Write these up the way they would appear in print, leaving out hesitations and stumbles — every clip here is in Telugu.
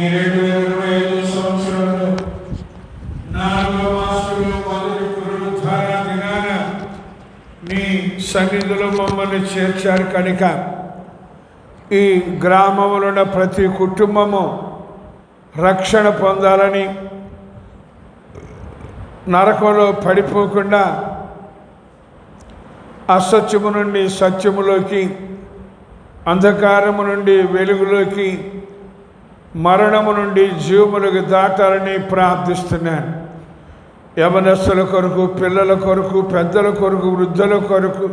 ఈ 2025 సంవత్సరంలో 4వ మాసంలో మొదటి పునరుద్ధార దినాన నీ సన్నిధిలో మమ్మల్ని చేర్చారు కనుక ఈ గ్రామంలో ఉన్న ప్రతి కుటుంబము రక్షణ పొందాలని, నరకంలో పడిపోకుండా అసత్యము నుండి సత్యములోకి, అంధకారము నుండి వెలుగులోకి, మరణము నుండి జీవములకు దాటాలని ప్రార్థిస్తున్నాను. యవనస్తుల కొరకు, పిల్లల కొరకు, పెద్దల కొరకు, వృద్ధుల కొరకు,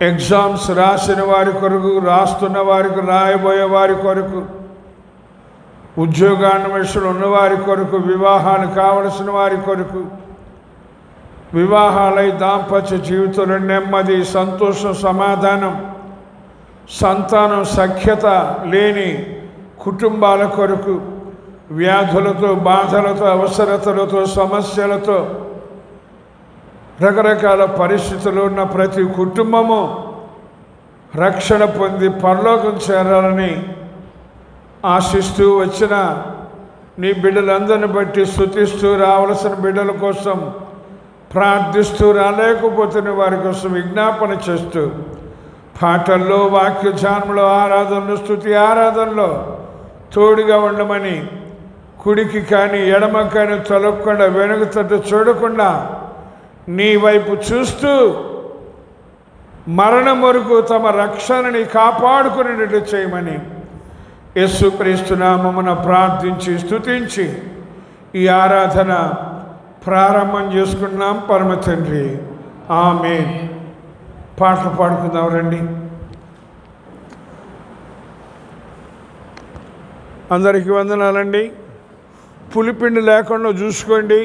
ఎగ్జామ్స్ రాసిన వారి కొరకు, రాస్తున్న వారికి, రాయబోయే వారి కొరకు, ఉద్యోగాన్వేషణలు ఉన్నవారి కొరకు, వివాహాలు కావలసిన వారి కొరకు, వివాహాలై దాంపత్య జీవితంలో నెమ్మది, సంతోషం, సమాధానం, సంతానం, సఖ్యత లేని కుటుంబాల కొరకు, వ్యాధులతో, బాధలతో, అవసరతలతో, సమస్యలతో, రకరకాల పరిస్థితులు ఉన్న ప్రతి కుటుంబము రక్షణ పొంది పరలోకం చేరాలని ఆశిస్తూ వచ్చిన నీ బిడ్డలందరిని బట్టి స్తుతిస్తూ, రావలసిన బిడ్డల కోసం ప్రార్థిస్తూ, రాలేకపోతున్న వారి కోసం విజ్ఞాపన చేస్తూ, పాటల్లో, వాక్య ధ్యానంలో, ఆరాధనలో, స్తుతి ఆరాధనలో తోడుగా ఉండమని, కుడికి కానీ ఎడమ కానీ తొలగకుండా, వెనుక తట్టు చూడకుండా నీ వైపు చూస్తూ మరణం వరకు తమ రక్షణని కాపాడుకునేటట్టు చేయమని యేసుక్రీస్తు నామమున ప్రార్థించి స్తుతించి ఈ ఆరాధన ప్రారంభం చేసుకున్నాం. పరమ తండ్రి, ఆమేన్. పాటలు పాడుకుందాం రండి. అందరికీ వందనాలండి. పులిపిండి లేకుండా చూసుకోండి.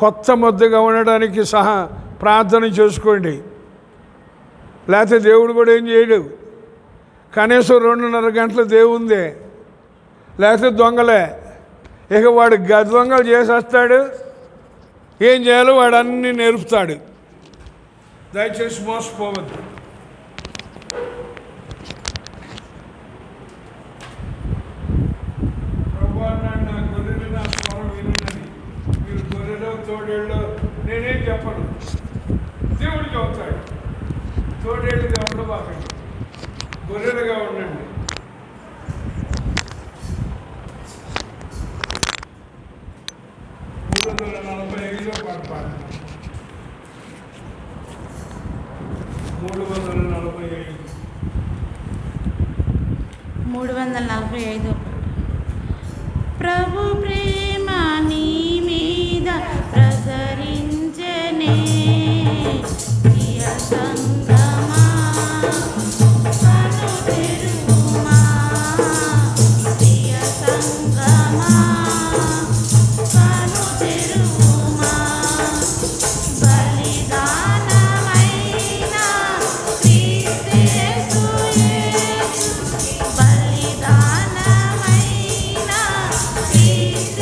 కొత్త ముద్దగా ఉండడానికి సహా ప్రార్థన చేసుకోండి. లేకపోతే దేవుడు కూడా ఏం చేయడు. కనీసం 2.5 గంటల దేవుందే, లేకపోతే దొంగలే. ఇక వాడు దొంగలు చేసేస్తాడు. ఏం చేయాలో వాడు అన్నీ నేర్పుతాడు. దయచేసి మోసపోవద్దు. నా గొర్రెలు నా స్వరం వినునని. మీరు గొర్రెలో తోడేళ్ళు నేనేం చెప్పను, దేవుడు చెబుతాడు. తోడేళ్ళుగా ఉండబాకండి, గొర్రెలుగా ఉండండి. పాట పాడండి. 345 ప్రభు ప్రేమ నీ మీద ప్రసరించెనే, ప్రియ సంగమా కను తెరుమా, ప్రియ సంగమా కను తెరుమా, బలిదానమైన క్రీస్తు యేసు, బలిదానమైన క్రీస్తు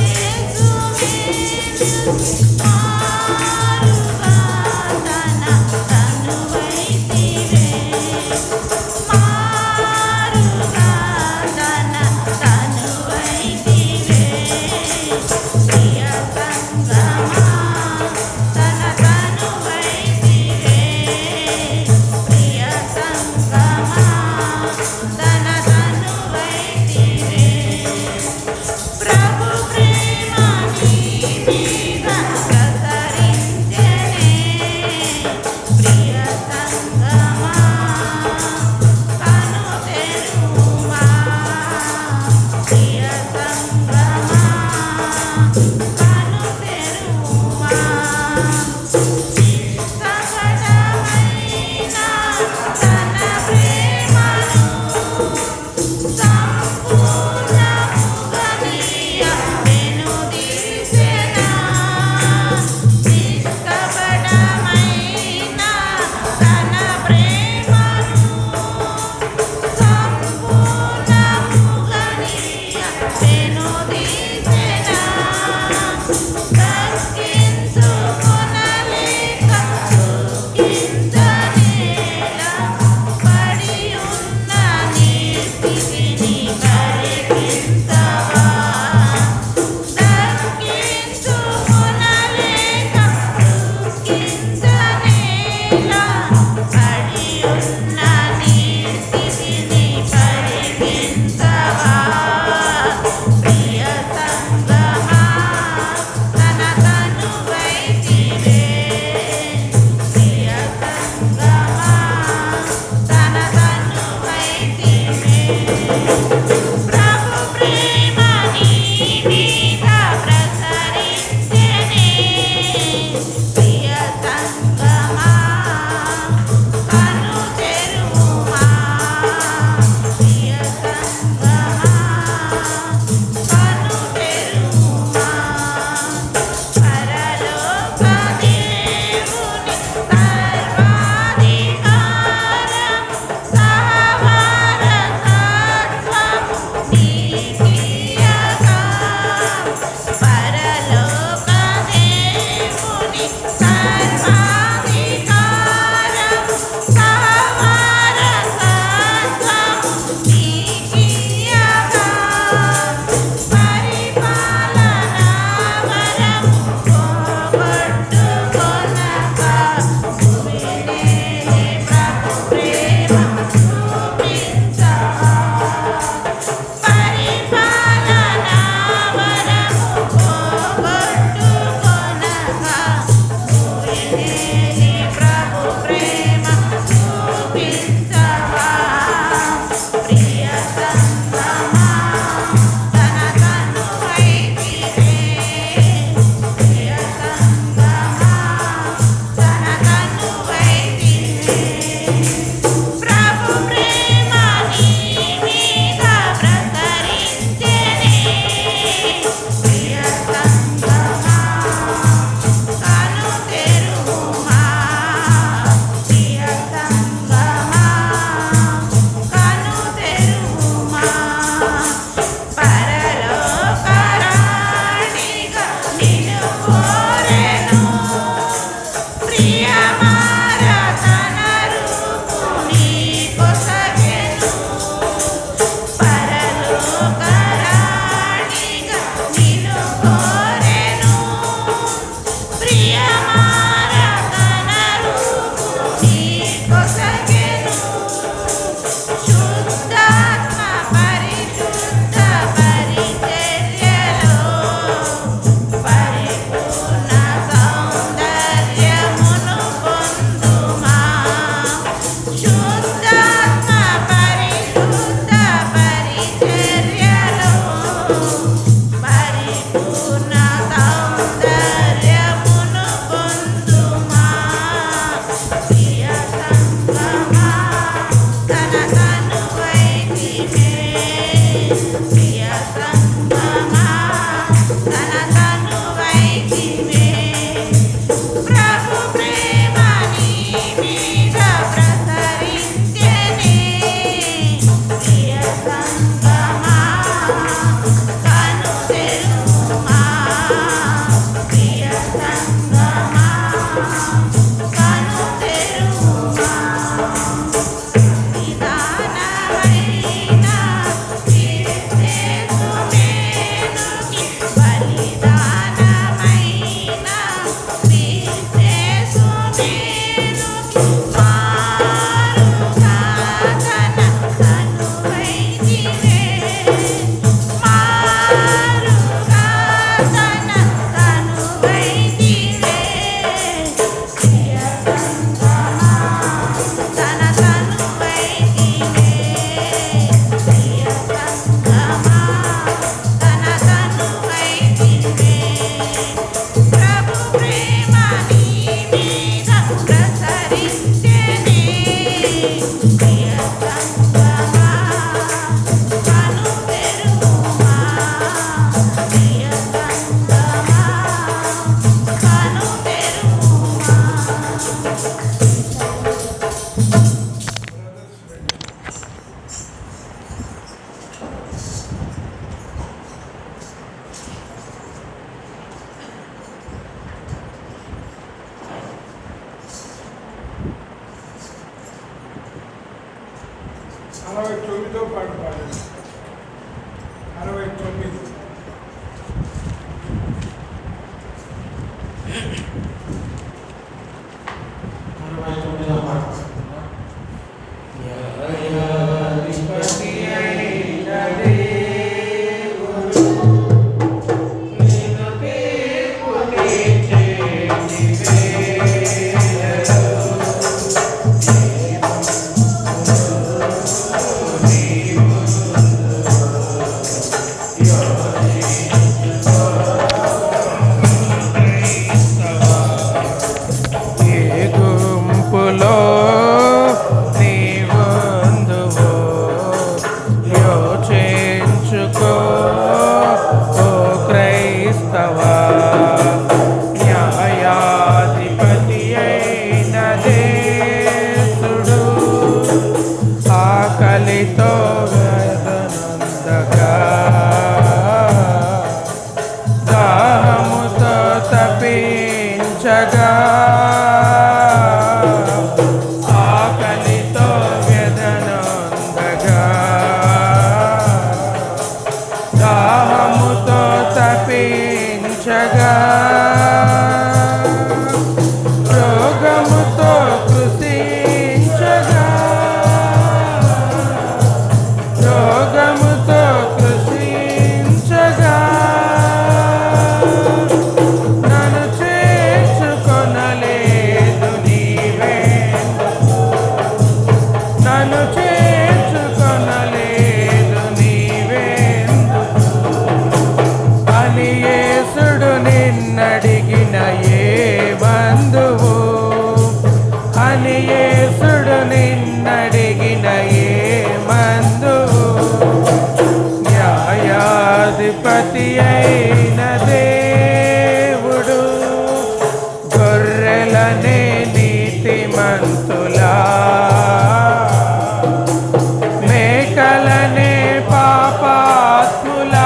మేకలనే పాపాత్ములా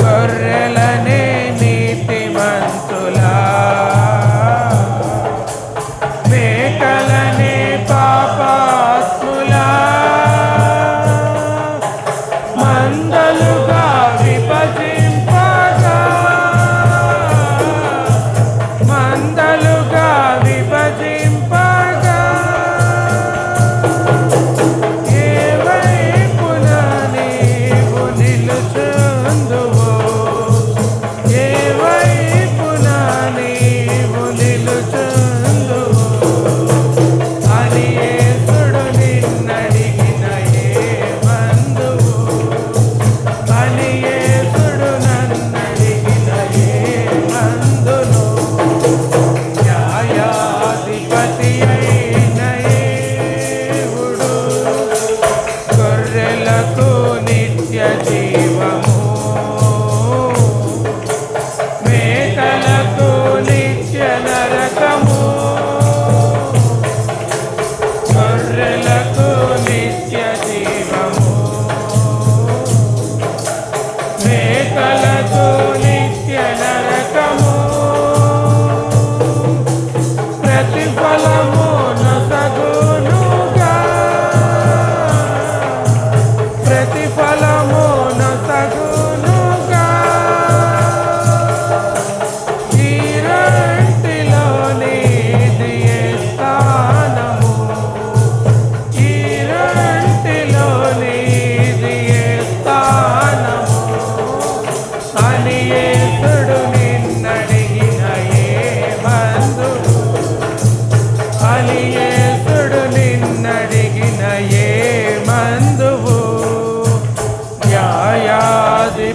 గొర్రెలనే నీతిమంతులా మేకలనే పాపాత్ములా మందలుగా విభజింపగా మందలుగా విభజింపగా ఏ వైపున నీవు నిలుచుందువో ఏ వైపున నీవు నిలుచుందువో అని యేసుడు నిన్నడిగిన ఏ మందువు అని యేసుడు నన్నడిగిన ఏ మందును న్యాయాధిపతి అయిన దేవుడు గొర్రెలకు నిత్య జీవము మేకలకు నిత్య నరకము గొర్రెలకు నిత్య జీవము మేకలకు నిత్య నరకము ప్రతిఫలము నొసగునుగా ప్రతిఫలము నొసగునుగా ఈ రెంటిలోని దియే స్థానము ఈ రెంటిలోని దియే స్థానము అని యేసుడు నిన్నడిగిన ఏ మందువు అని యేసుడు నిన్నడిగిన ఏ మందువు న్యాయాధిపతి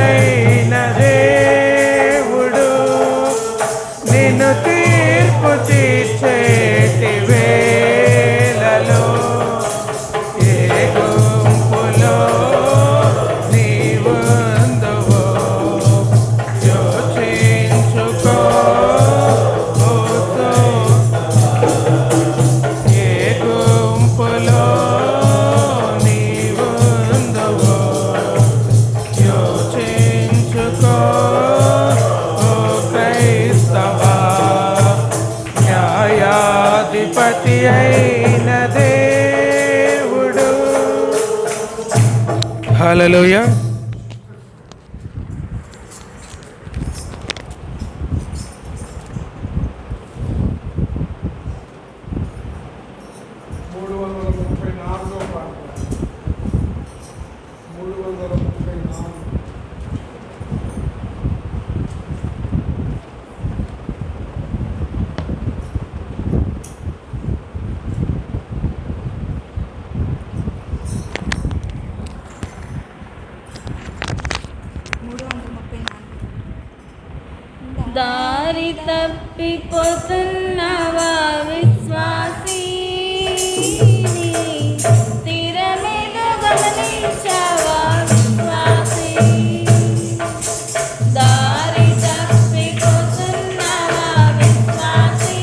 అయిన దేవుడు నిన్ను తీర్పు తీర్చేటి వేళలో ఏ గుంపులో నీవుందువో యోచించుకో ఏ గుంపులో నీవుందువో యోచించుకో ఓ క్రైస్తవా న్యాయాధిపతి అయిన దేవుడు హల్లెలూయా. దారి తప్పిపోతున్నవా విశ్వాసీ స్థిరమేదో గమనించావా విశ్వాసీ దారి తప్పిపోతున్నవా విశ్వాసీ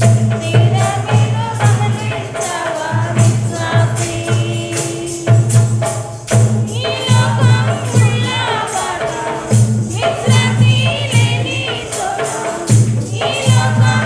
స్థిరమేదో గమనించావా విశ్వాసీ ఈ లోకం ఉల్లాపాట విశ్రాంతి లేని చోట ఈ లోకం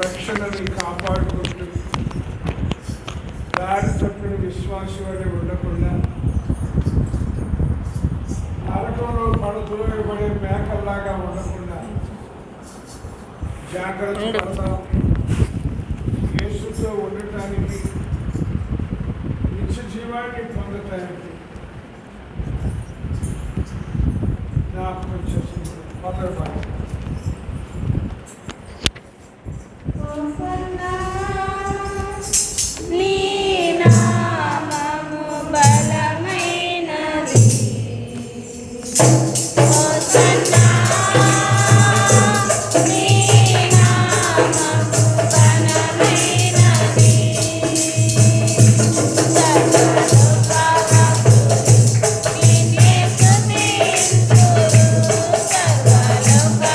రక్షణని కాపాడుకుంటూ దారి తప్పిన విశ్వాసం వల్ల ఉండకుండా నరకంలో పడుతూయబడే మేకల్లాగా ఉండకుండా జాగ్రత్త పడతాం. యేసుతో ఉండటానికి నిత్య జీవాన్ని పొందటానికి జ్ఞాపకం చేసుకుంటాం. మొదటి నీ నామము బలమైనది. హోసన్నా నీ నామము బలమైనది. సర్వలోకవాసులు నిన్నే స్తుతింతురు. సర్వలోకవాసులు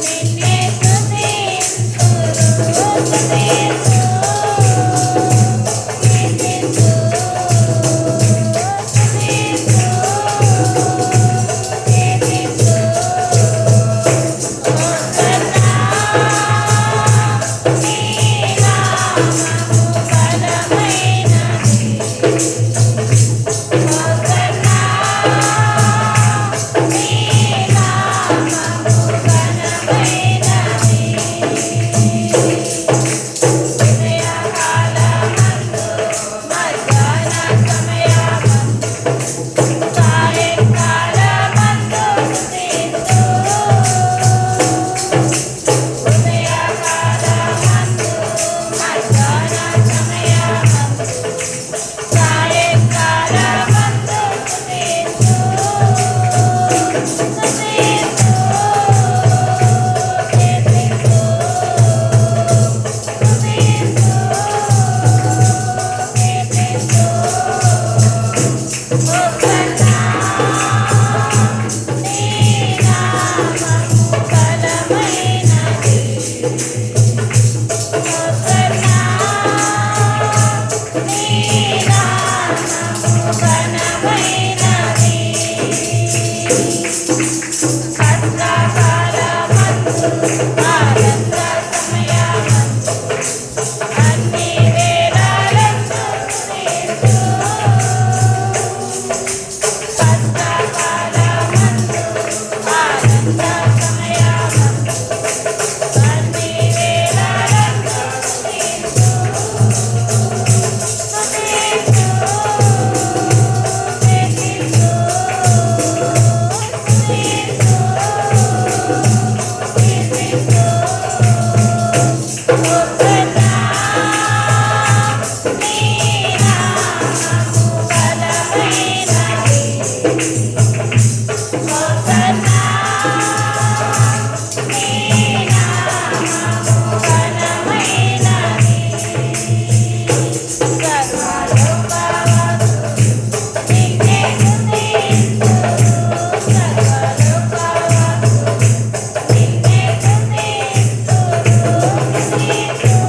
నిన్నే స్తుతింతురు.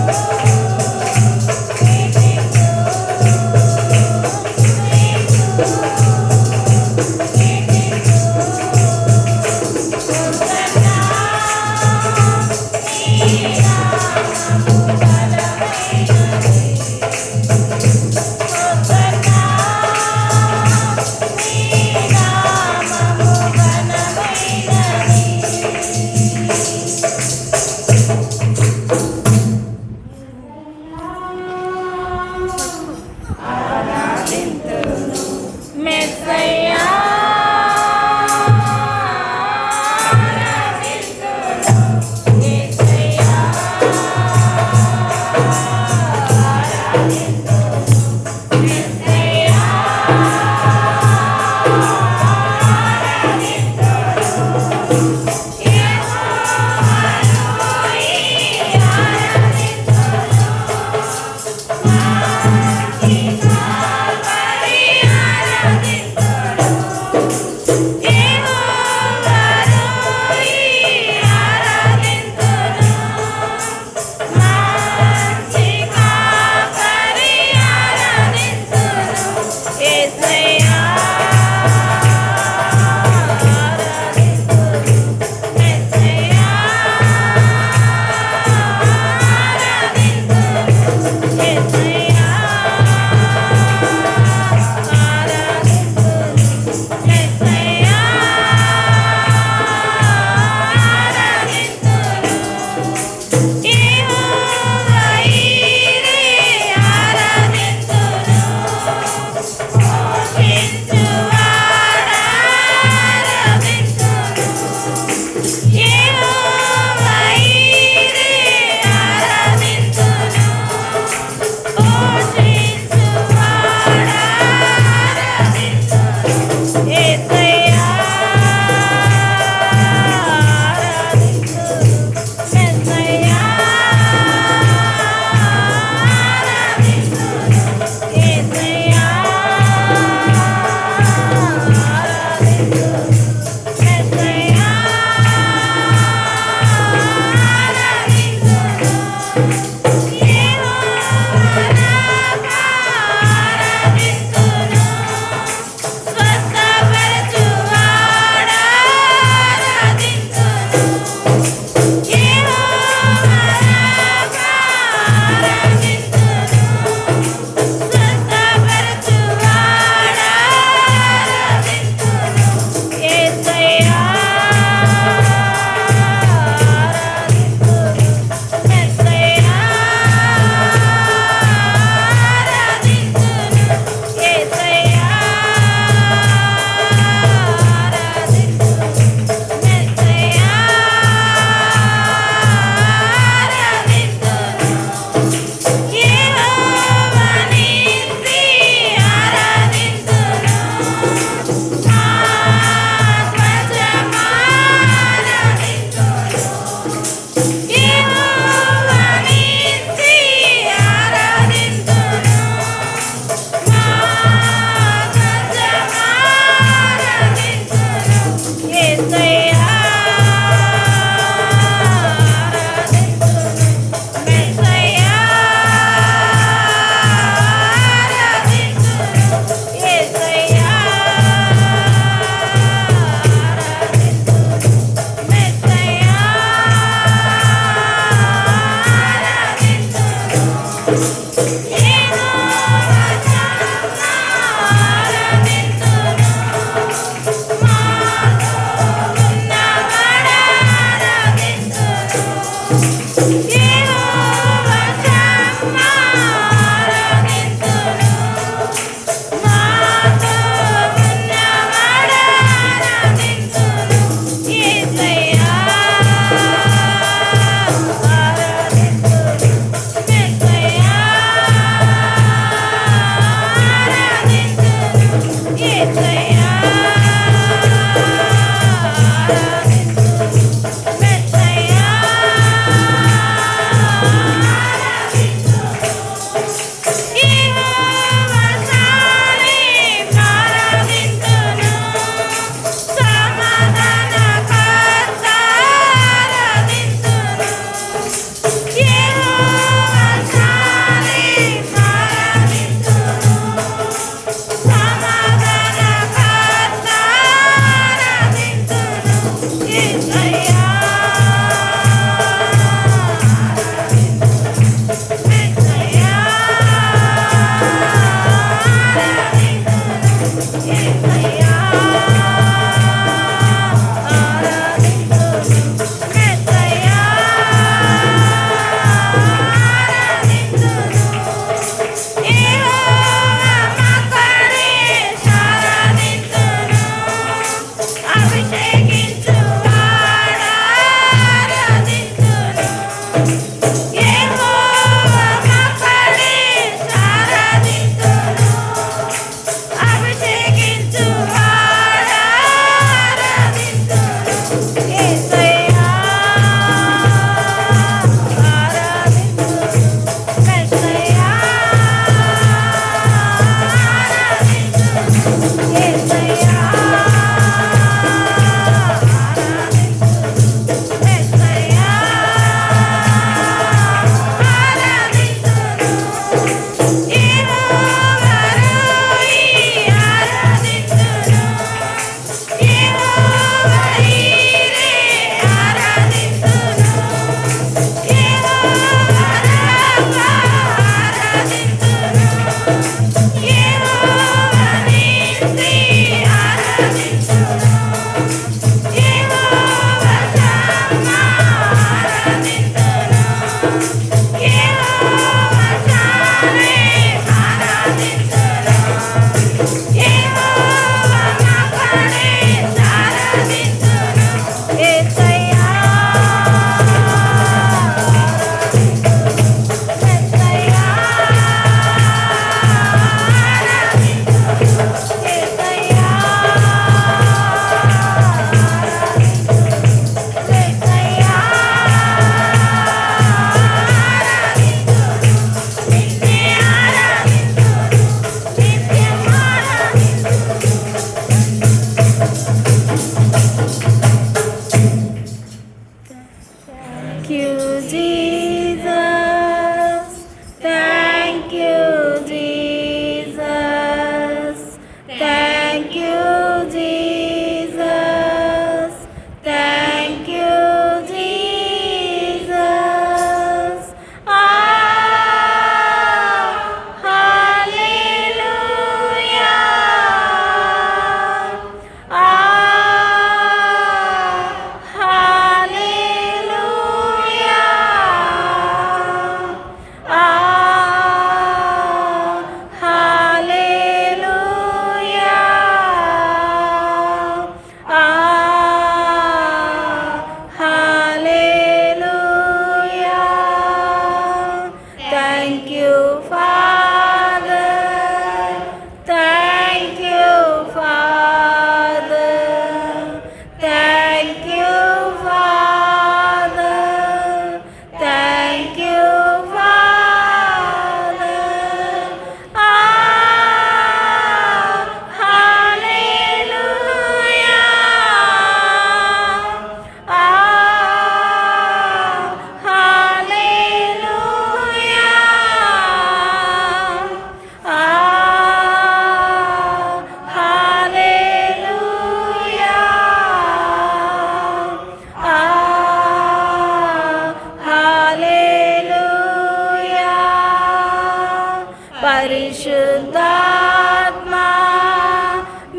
పరిశుద్ధాత్మా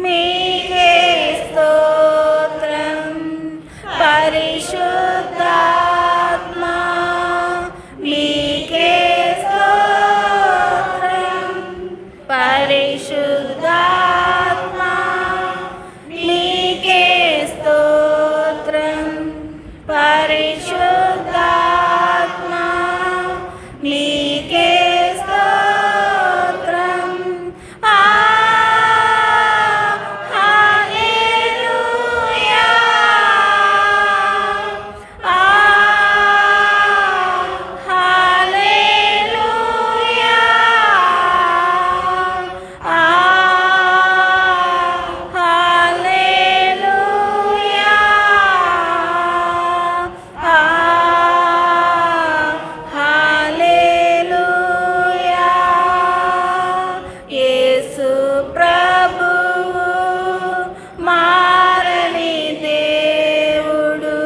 మీకే స్తోత్రం. పరిశుద్ధాత్మా మీకే స్తోత్రం. పరిశుద్ధాత్మా మీకే స్తోత్రం. పరిశుద్ధాత్మా మీకే స్తోత్రం. హల్లెలూయా. హల్లెలూయా. హల్లెలూయా. హల్లెలూయా. యేసు ప్రభువు మారని దేవుడు.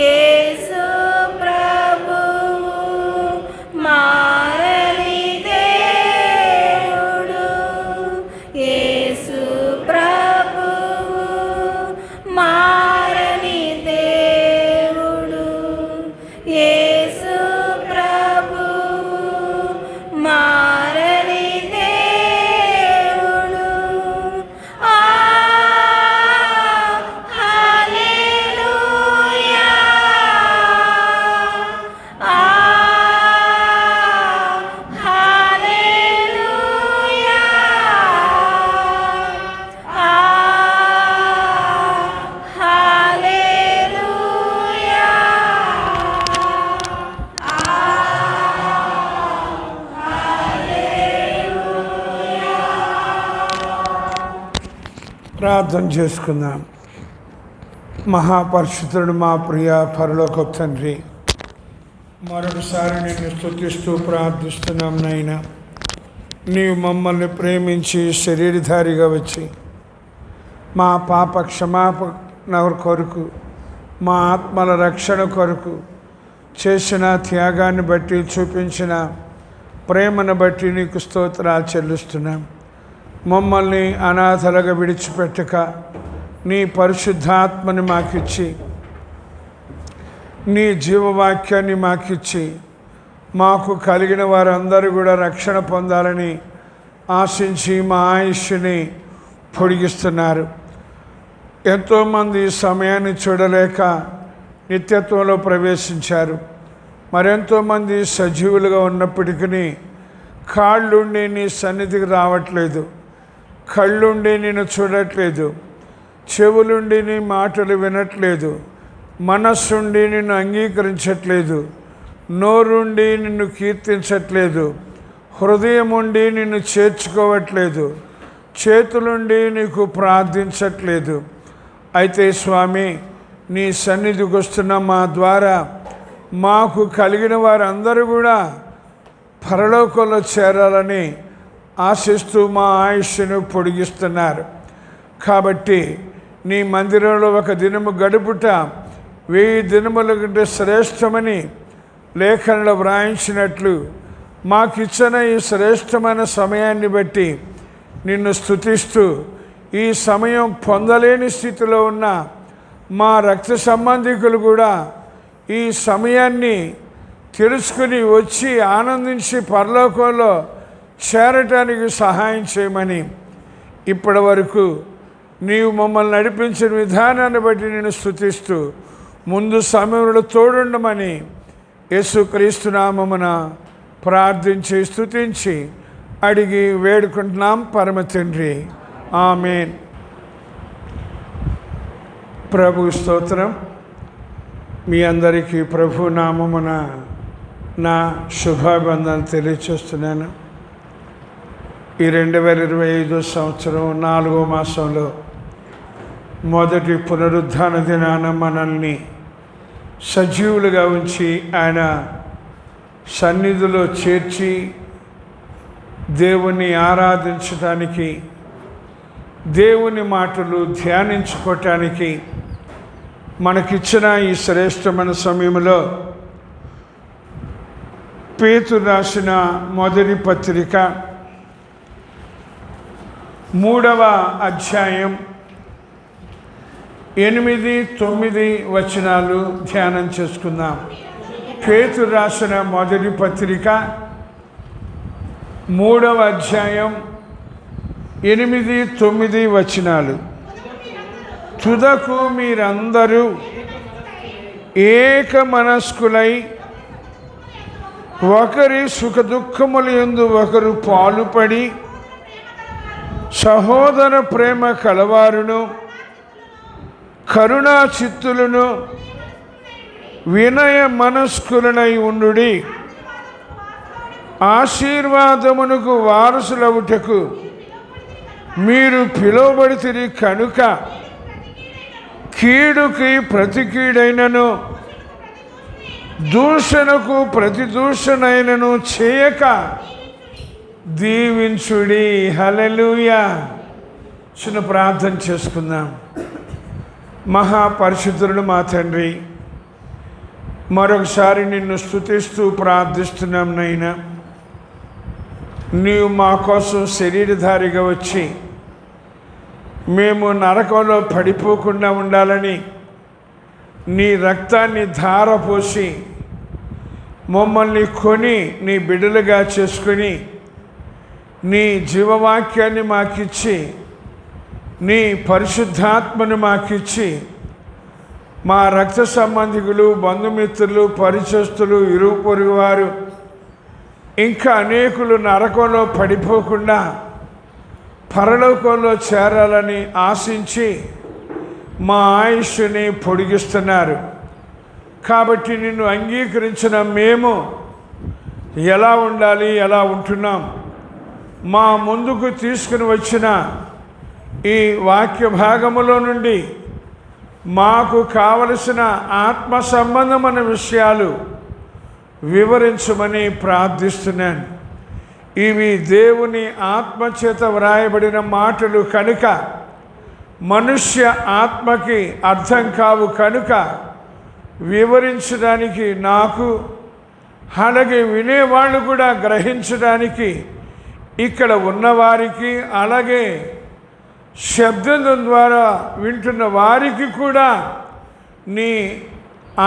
యేసు ప్రభువు మారని దేవుడు. యేసు ప్రభువు మారని దేవుడు. యేసు ప్రభువు మారని దేవుడు. హల్లెలూయా. హల్లెలూయా. హల్లెలూయా. ప్రార్థన చేసుకుందాం. మహాపరిశుద్ధుడు మా ప్రియ పరలోక తండ్రి, మరొకసారి నిన్ను స్తుతిస్తూ ప్రార్థిస్తున్నాం నాయనా. నీవు మమ్మల్ని ప్రేమించి శరీరధారిగా వచ్చి మా పాప క్షమాపణ కొరకు, మా ఆత్మల రక్షణ కొరకు చేసిన త్యాగాన్ని బట్టి, చూపించిన ప్రేమను బట్టి నీకు స్తోత్రాలు చెల్లిస్తున్నాం. మమ్మల్ని అనాథలుగా విడిచిపెట్టక నీ పరిశుద్ధాత్మని మాకిచ్చి, నీ జీవవాక్యాన్ని మాకిచ్చి, మాకు కలిగిన వారందరూ కూడా రక్షణ పొందాలని ఆశించి మా ఆయుష్ని పొడిగిస్తున్నారు. ఎంతోమంది ఈ సమయాన్ని చూడలేక నిత్యత్వంలో ప్రవేశించారు. మరెంతోమంది సజీవులుగా ఉన్నప్పటికీ కాళ్ళుండి నీ సన్నిధికి రావట్లేదు, కళ్ళుండి నిన్ను చూడట్లేదు, చెవులుండి నీ మాటలు వినట్లేదు, మనస్సుండి నిన్ను అంగీకరించట్లేదు, నోరుండి నిన్ను కీర్తించట్లేదు, హృదయం ఉండి నిన్ను చేర్చుకోవట్లేదు, చేతులుండి నీకు ప్రార్థించట్లేదు. అయితే స్వామి, నీ సన్నిధికి వస్తున్న మా ద్వారా మాకు కలిగిన వారందరూ కూడా పరలోకంలో చేరాలని ఆశిస్తూ మా ఆయుష్ను పొడిగిస్తున్నారు. కాబట్టి నీ మందిరంలో ఒక దినము గడుపుట 1000 దినముల కంటే శ్రేష్టమని లేఖనంలో వ్రాయించినట్లు మాకిచ్చిన ఈ శ్రేష్టమైన సమయాన్ని బట్టి నిన్ను స్తుతిస్తూ, ఈ సమయం పొందలేని స్థితిలో ఉన్న మా రక్త సంబంధికులు కూడా ఈ సమయాన్ని తెలుసుకుని వచ్చి ఆనందించి పరలోకంలో చేరటానికి సహాయం చేయమని, ఇప్పటి వరకు నీవు మమ్మల్ని నడిపించిన విధానాన్ని బట్టి నేను స్తుతిస్తూ ముందు సమయంలో తోడుండమని యేసుక్రీస్తు నామమున ప్రార్థించి స్తుతించి అడిగి వేడుకుంటున్నాం పరమ తండ్రి. ఆమేన్. ప్రభు స్తోత్రం. మీ అందరికీ ప్రభు నామమున నా శుభాభివందనలు తెలియచేస్తున్నాను. ఈ 2025 సంవత్సరం 4వ మాసంలో మొదటి పునరుద్ధాన దినాన మనల్ని సజీవులుగా ఉంచి ఆయన సన్నిధిలో చేర్చి దేవుని ఆరాధించటానికి, దేవుని మాటలు ధ్యానించుకోవటానికి మనకిచ్చిన ఈ శ్రేష్టమైన సమయంలో పేతురు రాసిన మొదటి పత్రిక 3వ అధ్యాయం 8, 9 వచనాలు ధ్యానం చేసుకుందాం. పేతురు రాసిన మొదటి పత్రిక 3వ అధ్యాయం 8, 9 వచనాలు. తుదకు మీరందరూ ఏక మనస్కులై ఒకరి సుఖదుఖముల యందు ఒకరు పాలుపడి సహోదర ప్రేమ కలవారును కరుణా చిత్తులను వినయ మనస్కులనై ఉండుడి. ఆశీర్వాదమునకు వారసులవుటకు మీరు పిలువబడితిరి కనుక కీడుకి ప్రతి కీడైనను దూషణకు ప్రతి దూషణైనను చేయక దీవించుడి. హల్లెలూయా. చిన్న ప్రార్థన చేసుకుందాం. మహాపరిశుద్ధుడు మా తండ్రి, మరొకసారి నిన్ను స్తుతిస్తూ ప్రార్థిస్తున్నాం నైనా. నీవు మా కోసం శరీరధారిగా వచ్చి మేము నరకంలో పడిపోకుండా ఉండాలని నీ రక్తాన్ని ధారపోసి మమ్మల్ని కొని నీ బిడ్డలుగా చేసుకొని నీ జీవవాక్యాన్ని మాకిచ్చి నీ పరిశుద్ధాత్మను మాకిచ్చి మా రక్త సంబంధికులు, బంధుమిత్రులు, పరిచయస్తులు, ఇరుగు పొరుగు వారు ఇంకా అనేకులు నరకంలో పడిపోకుండా పరలోకంలో చేరాలని ఆశించి మా ఆయుష్ని పొడిగిస్తున్నారు. కాబట్టి నిన్ను అంగీకరించిన మేము ఎలా ఉండాలి, ఎలా ఉంటున్నాం, మా ముందుకు తీసుకుని వచ్చిన ఈ వాక్య భాగములో నుండి మాకు కావలసిన ఆత్మ సంబంధమైన విషయాలు వివరించమని ప్రార్థిస్తున్నాను. ఇవి దేవుని ఆత్మచేత వ్రాయబడిన మాటలు కనుక మనుష్య ఆత్మకి అర్థం కావు కనుక వివరించడానికి నాకు, అలాగే వినేవాళ్ళు కూడా గ్రహించడానికి ఇక్కడ ఉన్నవారికి, అలాగే శబ్దం ద్వారా వింటున్న వారికి కూడా నీ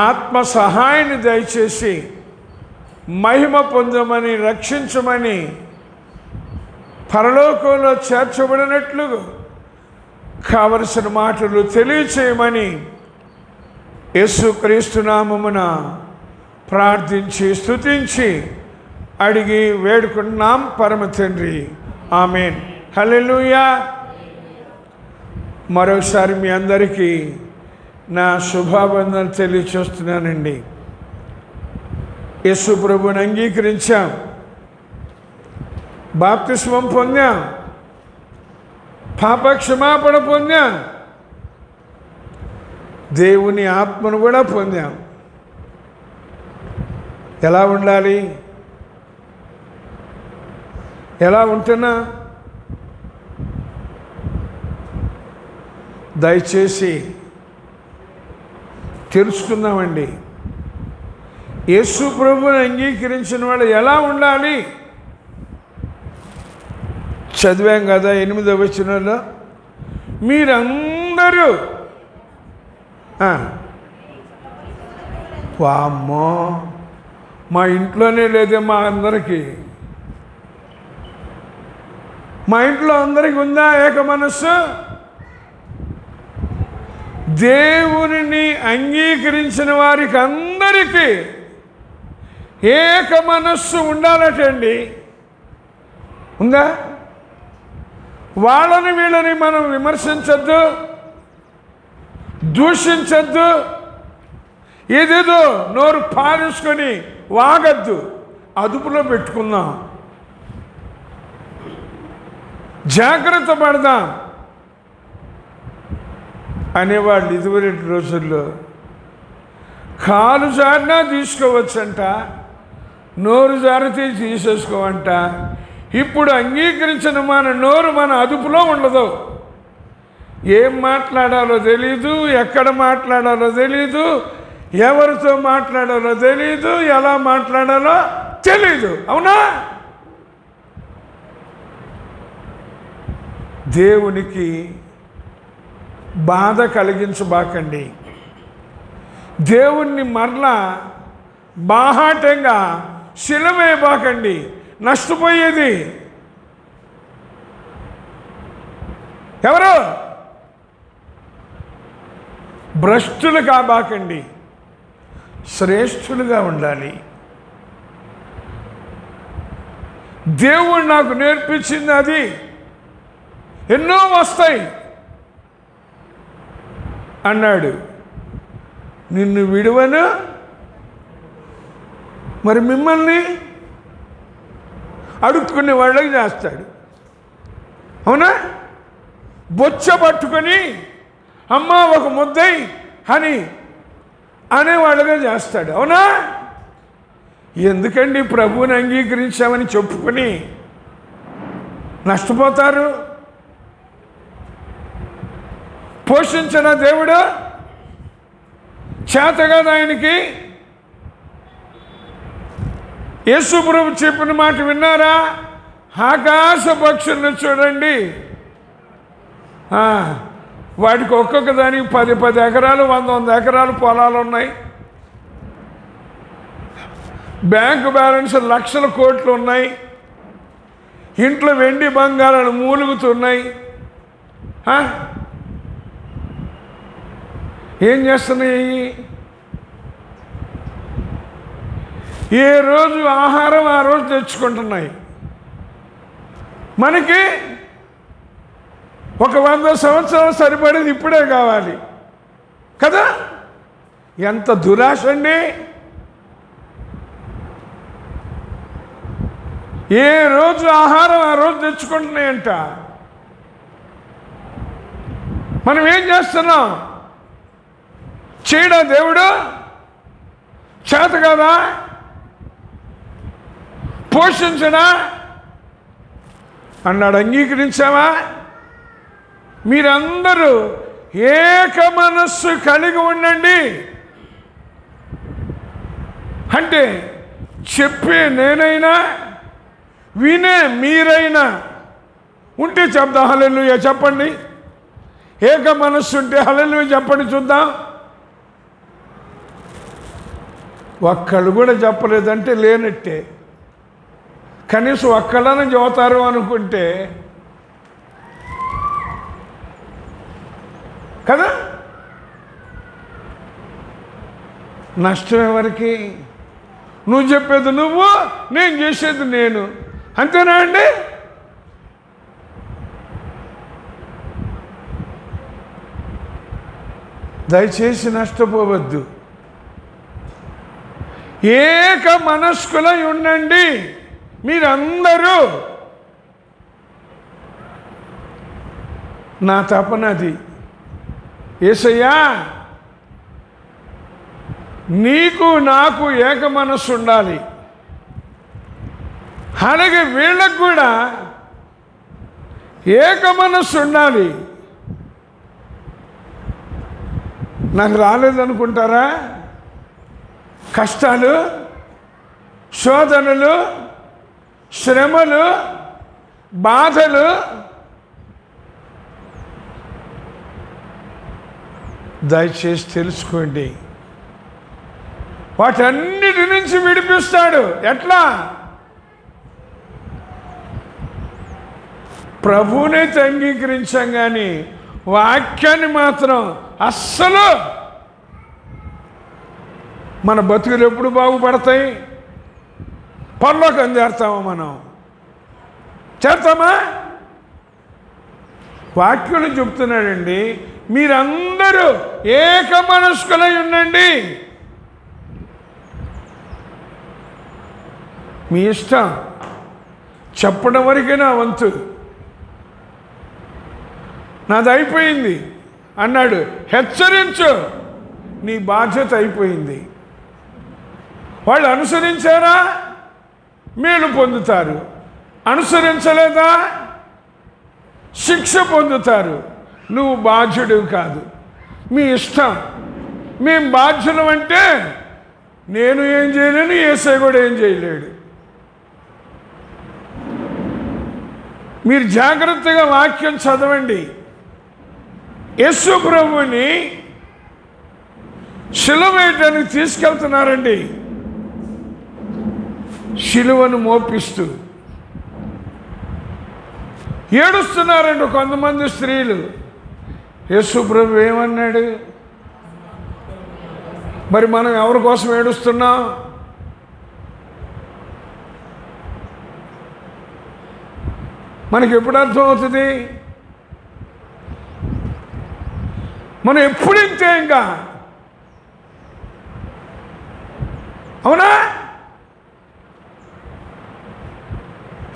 ఆత్మ సహాయాన్ని దయచేసి మహిమ పొందమని, రక్షించమని, పరలోకంలో చేర్చబడినట్లు కావలసిన మాటలు తెలియచేయమని యేసుక్రీస్తు నామమున ప్రార్థించి స్తుతించి అడిగి వేడుకుంటున్నాం పరమ తండ్రి. ఆమేన్. హల్లెలూయా. మరొకసారి మీ అందరికీ నా శుభాబంధనలు తెలియచేస్తున్నానండి. యేసు ప్రభువుని అంగీకరించాం, బాప్తిస్మం పొందాం, పాప క్షమాపణ పొందాం, దేవుని ఆత్మను కూడా పొందాం. ఎలా ఉండాలి, ఎలా ఉంటున్నా దయచేసి తెలుసుకుందామండి. యేసు ప్రభువుని అంగీకరించిన వాళ్ళు ఎలా ఉండాలి చదివాం కదా. 8వ వచనంలో మీరందరూ వామ్మో, మా ఇంట్లోనే లేదే, మా అందరికీ, మా ఇంట్లో అందరికీ ఉందా ఏక మనస్సు? దేవునిని అంగీకరించిన వారికి అందరికీ ఏక మనస్సు ఉండాలటండి. ఉందా? వాళ్ళని వీళ్ళని మనం విమర్శించద్దు, దూషించద్దు, ఏదేదో నోరు పారేసుకొని వాగద్దు, అదుపులో పెట్టుకుందాం, జాగ్రత్త పడదాం అనేవాళ్ళు ఇదివరటి రోజుల్లో. కాలు జారినా తీసుకోవచ్చంట, నోరు జారితే తీసేసుకోవంట. ఇప్పుడు అంగీకరించిన మన నోరు మన అదుపులో ఉండదు. ఏం మాట్లాడాలో తెలీదు, ఎక్కడ మాట్లాడాలో తెలీదు, ఎవరితో మాట్లాడాలో తెలీదు, ఎలా మాట్లాడాలో తెలీదు. అవునా? దేవునికి బాధ కలిగించబాకండి. దేవుణ్ణి మరలా బాహాటంగా శిలవేయబాకండి. నష్టపోయేది ఎవరు? భ్రష్టులు కాబాకండి, శ్రేష్ఠులుగా ఉండాలి. దేవుడు నాకు నేర్పించింది అది. ఎన్నో వస్తాయి అన్నాడు, నిన్ను విడువను, మరి మిమ్మల్ని అడుక్కునే వాళ్ళకి చేస్తాడు. అవునా? బొచ్చ పట్టుకొని అమ్మా ఒక ముద్దై అని అనేవాళ్ళుగా చేస్తాడు. అవునా? ఎందుకండి ప్రభువుని అంగీకరించామని చెప్పుకొని నష్టపోతారు? పోషించిన దేవుడు చేత కదా ఆయనకి? యేసు ప్రభు చెప్పిన మాట విన్నారా? ఆకాశ పక్షులను చూడండి, వాటికి ఒక్కొక్క దానికి 10 ఎకరాలు 100 ఎకరాలు పొలాలు ఉన్నాయి. బ్యాంకు బ్యాలెన్స్ లక్షల కోట్లు ఉన్నాయి. ఇంట్లో వెండి బంగారాలు మూలుగుతున్నాయి. ఏం చేస్తున్నాయి? ఏ రోజు ఆహారం ఆ రోజు తెచ్చుకుంటున్నాయి. మనకి ఒక 100 సంవత్సరాలు సరిపడేది ఇప్పుడే కావాలి కదా? ఎంత దురాశ అండి! ఏ రోజు ఆహారం ఆ రోజు తెచ్చుకుంటున్నాయంట. మనం ఏం చేస్తున్నాం? చేయడా దేవుడు? చేత కదా? పోషించడా అన్నాడు. అంగీకరించావా? మీరందరూ ఏక మనస్సు కలిగి ఉండండి అంటే చెప్పే నేనైనా వినే మీరైనా ఉంటే చెప్దాం. హల్లెలూయా చెప్పండి. ఏక మనస్సు ఉంటే హల్లెలూయా చెప్పండి చూద్దాం. ఒక్కళ్ళు కూడా చెప్పలేదంటే లేనట్టే. కనీసం ఒక్కళ్ళని చెబుతారు అనుకుంటే కదా? నష్టం ఎవరికి? నువ్వు చెప్పేది నువ్వు, నేను చేసేది నేను. అంతేనా అండి? దయచేసి నష్టపోవద్దు. ఏక మనస్కులై ఉండండి మీరందరూ. నా తపనది. యేసయ్యా, నీకు నాకు ఏక మనస్సు ఉండాలి. అలాగే వీళ్ళకు కూడా ఏక మనస్సు ఉండాలి. నాకు రాలేదనుకుంటారా? కష్టాలు, శోధనలు, శ్రమలు, బాధలు దయచేసి తెలుసుకోండి. వాటన్నిటి నుంచి విడిపిస్తాడు. ఎట్లా? ప్రభువునైతే అంగీకరించాం కానీ వాక్యాన్ని మాత్రం అస్సలు. మన బతుకులు ఎప్పుడు బాగుపడతాయి? పరలోకం చేస్తామా? మనం చేస్తామా? వాక్యం చెప్తున్నాడండి, మీరందరూ ఏక మనస్కులై ఉండండి. మీ ఇష్టం, చెప్పడం వరకే నా వంతు, నాది అయిపోయింది అన్నాడు. హెచ్చరించు, నీ బాధ్యత అయిపోయింది. వాళ్ళు అనుసరించారా? మేలు పొందుతారు. అనుసరించలేదా? శిక్ష పొందుతారు. నువ్వు బాధ్యుడివి కాదు. మీ ఇష్టం. మేం బాధ్యులం అంటే నేను ఏం చేయలేను, యేసయ్య కూడా ఏం చేయలేడు. మీరు జాగ్రత్తగా వాక్యం చదవండి. యేసు ప్రభువుని శిలువ వేయడానికి తీసుకెళ్తున్నారండి. శిలువను మోపిస్తూ ఏడుస్తున్నారండి కొంతమంది స్త్రీలు. యేసు ప్రభు ఏమన్నాడు? మరి మనం ఎవరి కోసం ఏడుస్తున్నాం? మనకి ఎప్పుడు అర్థం అవుతుంది? మనం ఎప్పుడు ఇంతే ఇంకా, అవునా?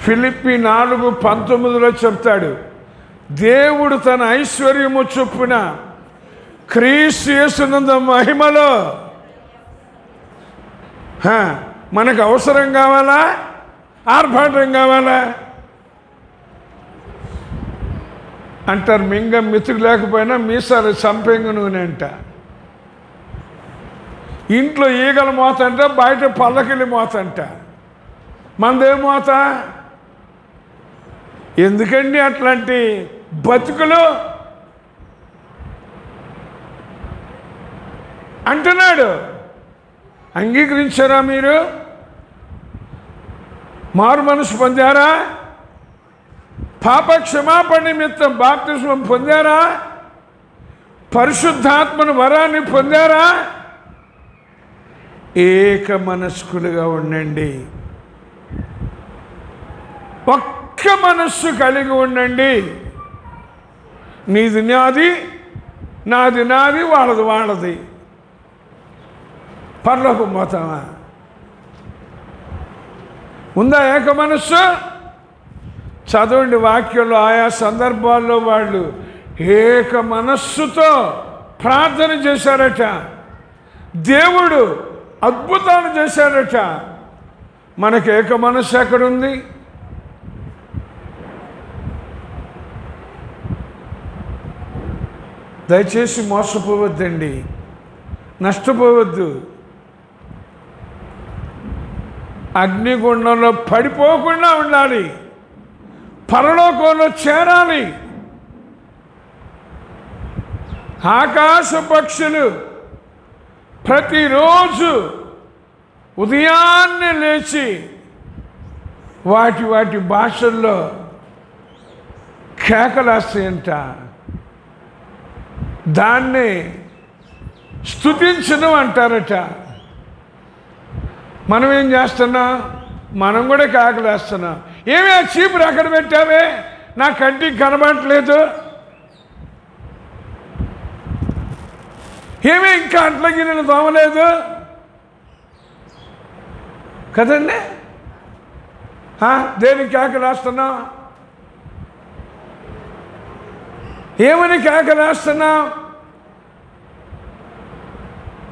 ఫిలిప్పీ 4:19 చెప్తాడు, దేవుడు తన ఐశ్వర్యము చొప్పున క్రీస్తు యేసునందు మహిమలో. మనకు అవసరం కావాలా? ఆర్భాటం కావాలా? అంటారు మింగం మితుకు లేకపోయినా మీసాలు సంపెంగ నూనె అంట. ఇంట్లో ఈగల మోత అంట, బయట పల్లకిలి మోత అంట. మనదేం మోత? ఎందుకండి అట్లాంటి బతుకులు అంటున్నాడు. అంగీకరించారా? మీరు మారు మనసు పొందారా? పాప క్షమాపణ నిమిత్తం బాప్తిస్మం పొందారా? పరిశుద్ధాత్మను వరాన్ని పొందారా? ఏక మనస్కులుగా ఉండండి. ఒక్క మనస్సు కలిగి ఉండండి. నీది నాది, నాది నాది, వాళ్ళది వాళ్ళది. పరలోకం పోతామా? ఉందా ఏక మనస్సు? చదవండి వాక్యంలో ఆయా సందర్భాల్లో వాళ్ళు ఏక మనస్సుతో ప్రార్థన చేశారట. దేవుడు అద్భుతాలు చేశారట. మనకు ఏక మనస్సు ఎక్కడుంది? దయచేసి మోసపోవద్దండి, నష్టపోవద్దు. అగ్నిగుండంలో పడిపోకుండా ఉండాలి, పరలోకంలో చేరాలి. ఆకాశ పక్షులు ప్రతిరోజు ఉదయాన్నే లేచి వాటి వాటి భాషల్లో కేకలేస్తాయంట. దాన్ని స్తుతించడం అంటారట. మనం ఏం చేస్తున్నాం? మనం కూడా కేకలేస్తున్నాం. ఏమి ఆ చీపురు అక్కడ పెట్టావే, నా కంటికి కనబడట్లేదు. ఏమీ ఇంకా అంట్ల గిన్నెలు తోమలేదు కదండి. దేనికి కేకలేస్తున్నాం? ఏమని కేకలేస్తున్నాం?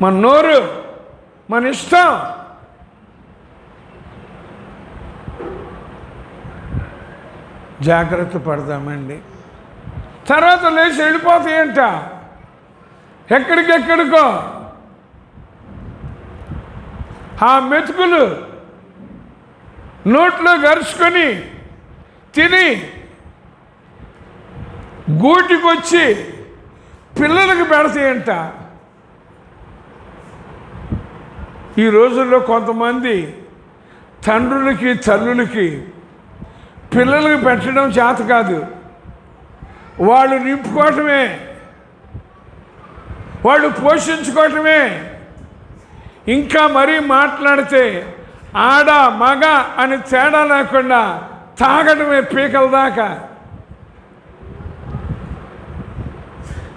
మన నోరు, మన ఇష్టం. జాగ్రత్త పడదామండి. తర్వాత లేచి వెళ్ళిపోతాయంట ఎక్కడికెక్కడికో. ఆ మెతుకులు నోట్లో గరుచుకొని తిని గూటికొచ్చి పిల్లలకు పెడతాయంట. ఈ రోజుల్లో కొంతమంది తండ్రులకి తల్లులకి పిల్లలకు పెట్టడం చేత కాదు, వాళ్ళు నింపుకోవటమే, వాళ్ళు పోషించుకోవటమే. ఇంకా మరీ మాట్లాడితే ఆడ మగ అని తేడా లేకుండా తాగడమే పీకల దాకా.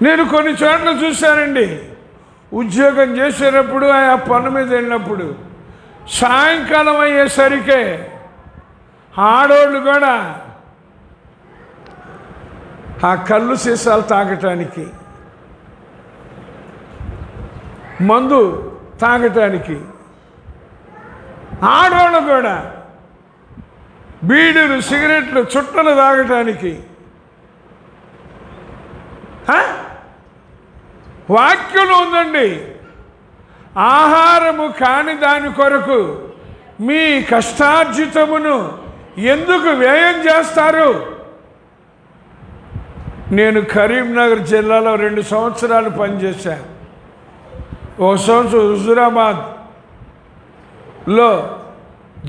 నేను కొన్ని చోట్ల చూశానండి, ఉద్యోగం చేసేటప్పుడు ఆ పని మీద వెళ్ళినప్పుడు సాయంకాలం అయ్యేసరికే ఆడోళ్ళు కూడా ఆ కళ్ళు సీసాలు తాగటానికి, మందు తాగటానికి, ఆడవాళ్ళు కూడా బీడీలు సిగరెట్లు చుట్టలు తాగటానికి. వాక్యంలో ఉందండి, ఆహారము కాని దాని కొరకు మీ కష్టార్జితమును ఎందుకు వ్యయం చేస్తారు నేను కరీంనగర్ జిల్లాలో 2 సంవత్సరాలు పనిచేశాను. 1 సంవత్సరం హుజూరాబాద్లో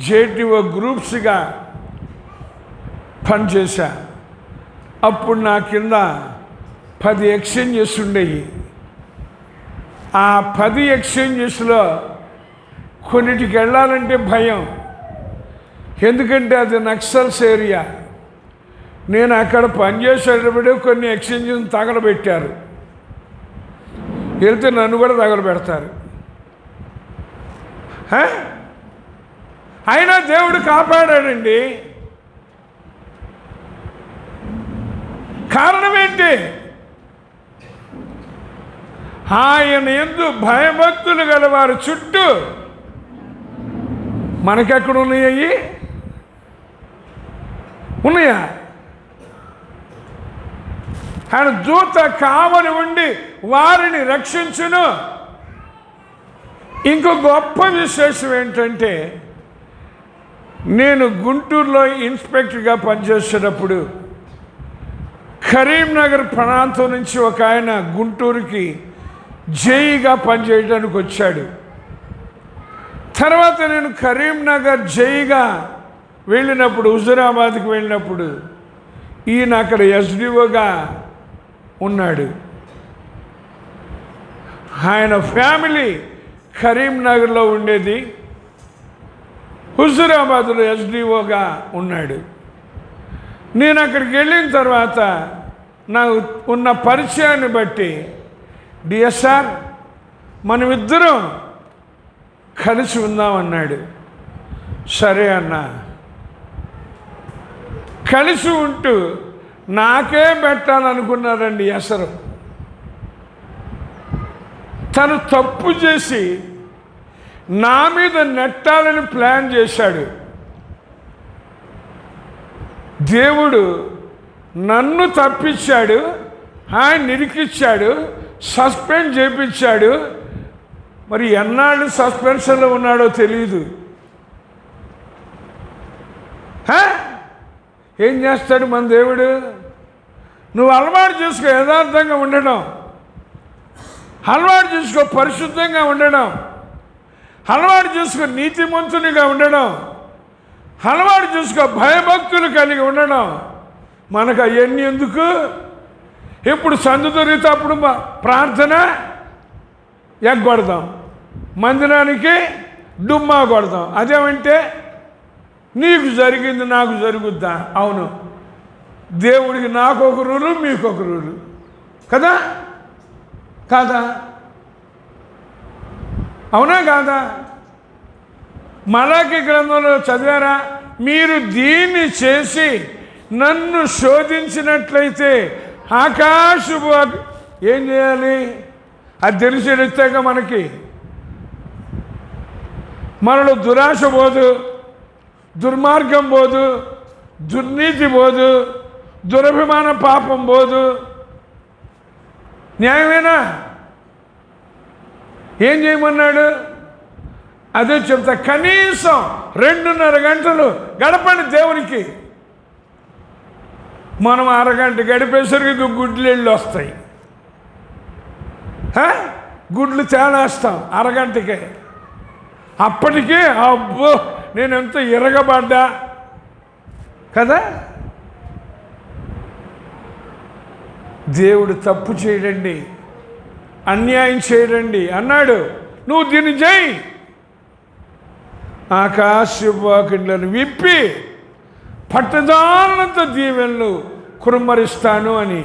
జేటీఓ గ్రూప్స్గా పనిచేశా. అప్పుడు నా కింద 10 ఎక్స్చేంజెస్ ఉండేవి. ఆ 10 ఎక్స్చేంజెస్లో కొన్నిటికి వెళ్ళాలంటే భయం, ఎందుకంటే అది నక్సల్స్ ఏరియా. నేను అక్కడ పనిచేసేటప్పుడు కొన్ని ఎక్స్చేంజెస్ తగలబెట్టారు. వెళ్తే నన్ను కూడా తగలబెడతారు. అయినా దేవుడు కాపాడాడండి. కారణం ఏంటి? ఆయన యందు భయభక్తులు గలవారు చుట్టూ. మనకెక్కడ ఉన్నాయి? ఉన్నాయా? ఆయన దూత కావలి ఉండి వారిని రక్షించును. ఇంకో గొప్ప విశేషం ఏంటంటే, నేను గుంటూరులో ఇన్స్పెక్టర్గా పనిచేసేటప్పుడు కరీంనగర్ ప్రాంతం నుంచి ఒక ఆయన గుంటూరుకి జైగా పనిచేయడానికి వచ్చాడు. తర్వాత నేను కరీంనగర్ జైగా వెళ్ళినప్పుడు, హుజూరాబాద్కి వెళ్ళినప్పుడు ఈయన అక్కడ ఎస్డిఓగా ఉన్నాడు. ఆయన ఫ్యామిలీ కరీంనగర్లో ఉండేది, హుజూరాబాద్లో ఎస్డిఓగా ఉన్నాడు. నేను అక్కడికి వెళ్ళిన తర్వాత నాకు ఉన్న పరిచయాన్ని బట్టి, డిఎస్ఆర్ మనమిద్దరం కలిసి ఉందామన్నాడు. సరే అన్న. కలిసి ఉంటూ నాకే పెట్టాలనుకున్నారండి ఎసరు. తను తప్పు చేసి నా మీద నెట్టాలని ప్లాన్ చేశాడు. దేవుడు నన్ను తప్పించాడు, ఆయన నిరికిచ్చాడు, సస్పెండ్ చేయించాడు. మరి ఎన్నాళ్ళు సస్పెన్షన్లో ఉన్నాడో తెలియదు. ఏం చేస్తాడు మన దేవుడు? నువ్వు అలవాటు చేసుకో యథార్థంగా ఉండడం, అలవాటు చేసుకో పరిశుద్ధంగా ఉండడం, అలవాటు చేసుకో నీతిమంతునిగా ఉండడం, అలవాటు చేసుకో భయభక్తులు కలిగి ఉండడం. మనకు అవన్నీ ఎందుకు? ఎప్పుడు సందు దొరికితే అప్పుడు ప్రార్థన ఎగ్గొడదాం, మందిరానికి డుమ్మా కొడదాం. అదేమంటే నీకు జరిగింది నాకు జరుగుద్దా? అవును, దేవుడికి నాకు ఒక రూలు, మీకు ఒక రూలు కదా, కాదా? అవునా కాదా? మలాకి గ్రంథంలో చదివారా? మీరు దీన్ని చేసి నన్ను శోధించినట్లయితే ఆకాశపు ఏం చేయాలి? అది తెలిసేటెత్తాక మనలో దురాశ పోదు, దుర్మార్గం పోదు, దుర్నీతి పోదు, దురభిమాన పాపం పోదు. న్యాయమేనా? ఏం చేయమన్నాడు? అదే చెప్తా. కనీసం 2.5 గంటలు గడపండి దేవునికి. మనం అరగంట గడిపేసరికి గుడ్లు వెళ్ళి వస్తాయి. గుడ్లు తేలేస్తాం అరగంటకే. అప్పటికే అబ్బో నేను ఎంత ఇరగబడ్డా కదా. దేవుడు తప్పు చేయడండి, అన్యాయం చేయడండి అన్నాడు. నువ్వు దీన్ని చేయి, ఆకాశవాకిళ్లను విప్పి పట్టదానంత దీవెనలు కుమ్మరిస్తాను అని.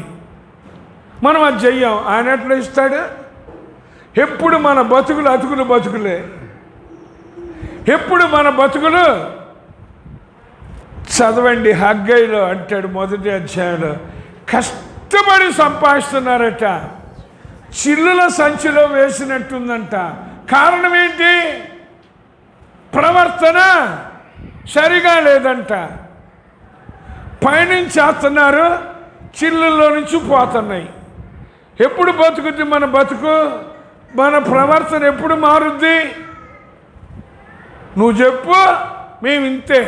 మనం అది చెయ్యం. ఆయన ఎట్లా ఇస్తాడు? ఎప్పుడు మన బతుకులు అతుకులు బతుకులే. ఎప్పుడు మన బతుకులు చదవండి. హగ్గైలో అంటాడు 1వ అధ్యాయంలో, కష్టపడి సంపాదిస్తున్నారట, చిల్లుల సంచిలో వేసినట్టుందంట. కారణం ఏంటి? ప్రవర్తన సరిగా లేదంట. పైనుంచి చేస్తున్నారు, చిల్లుల్లో నుంచి పోతున్నాయి. ఎప్పుడు బతుకుద్ది మన బతుకు? మన ప్రవర్తన ఎప్పుడు మారుద్ది? నువ్వు చెప్పు, మేము ఇంతే.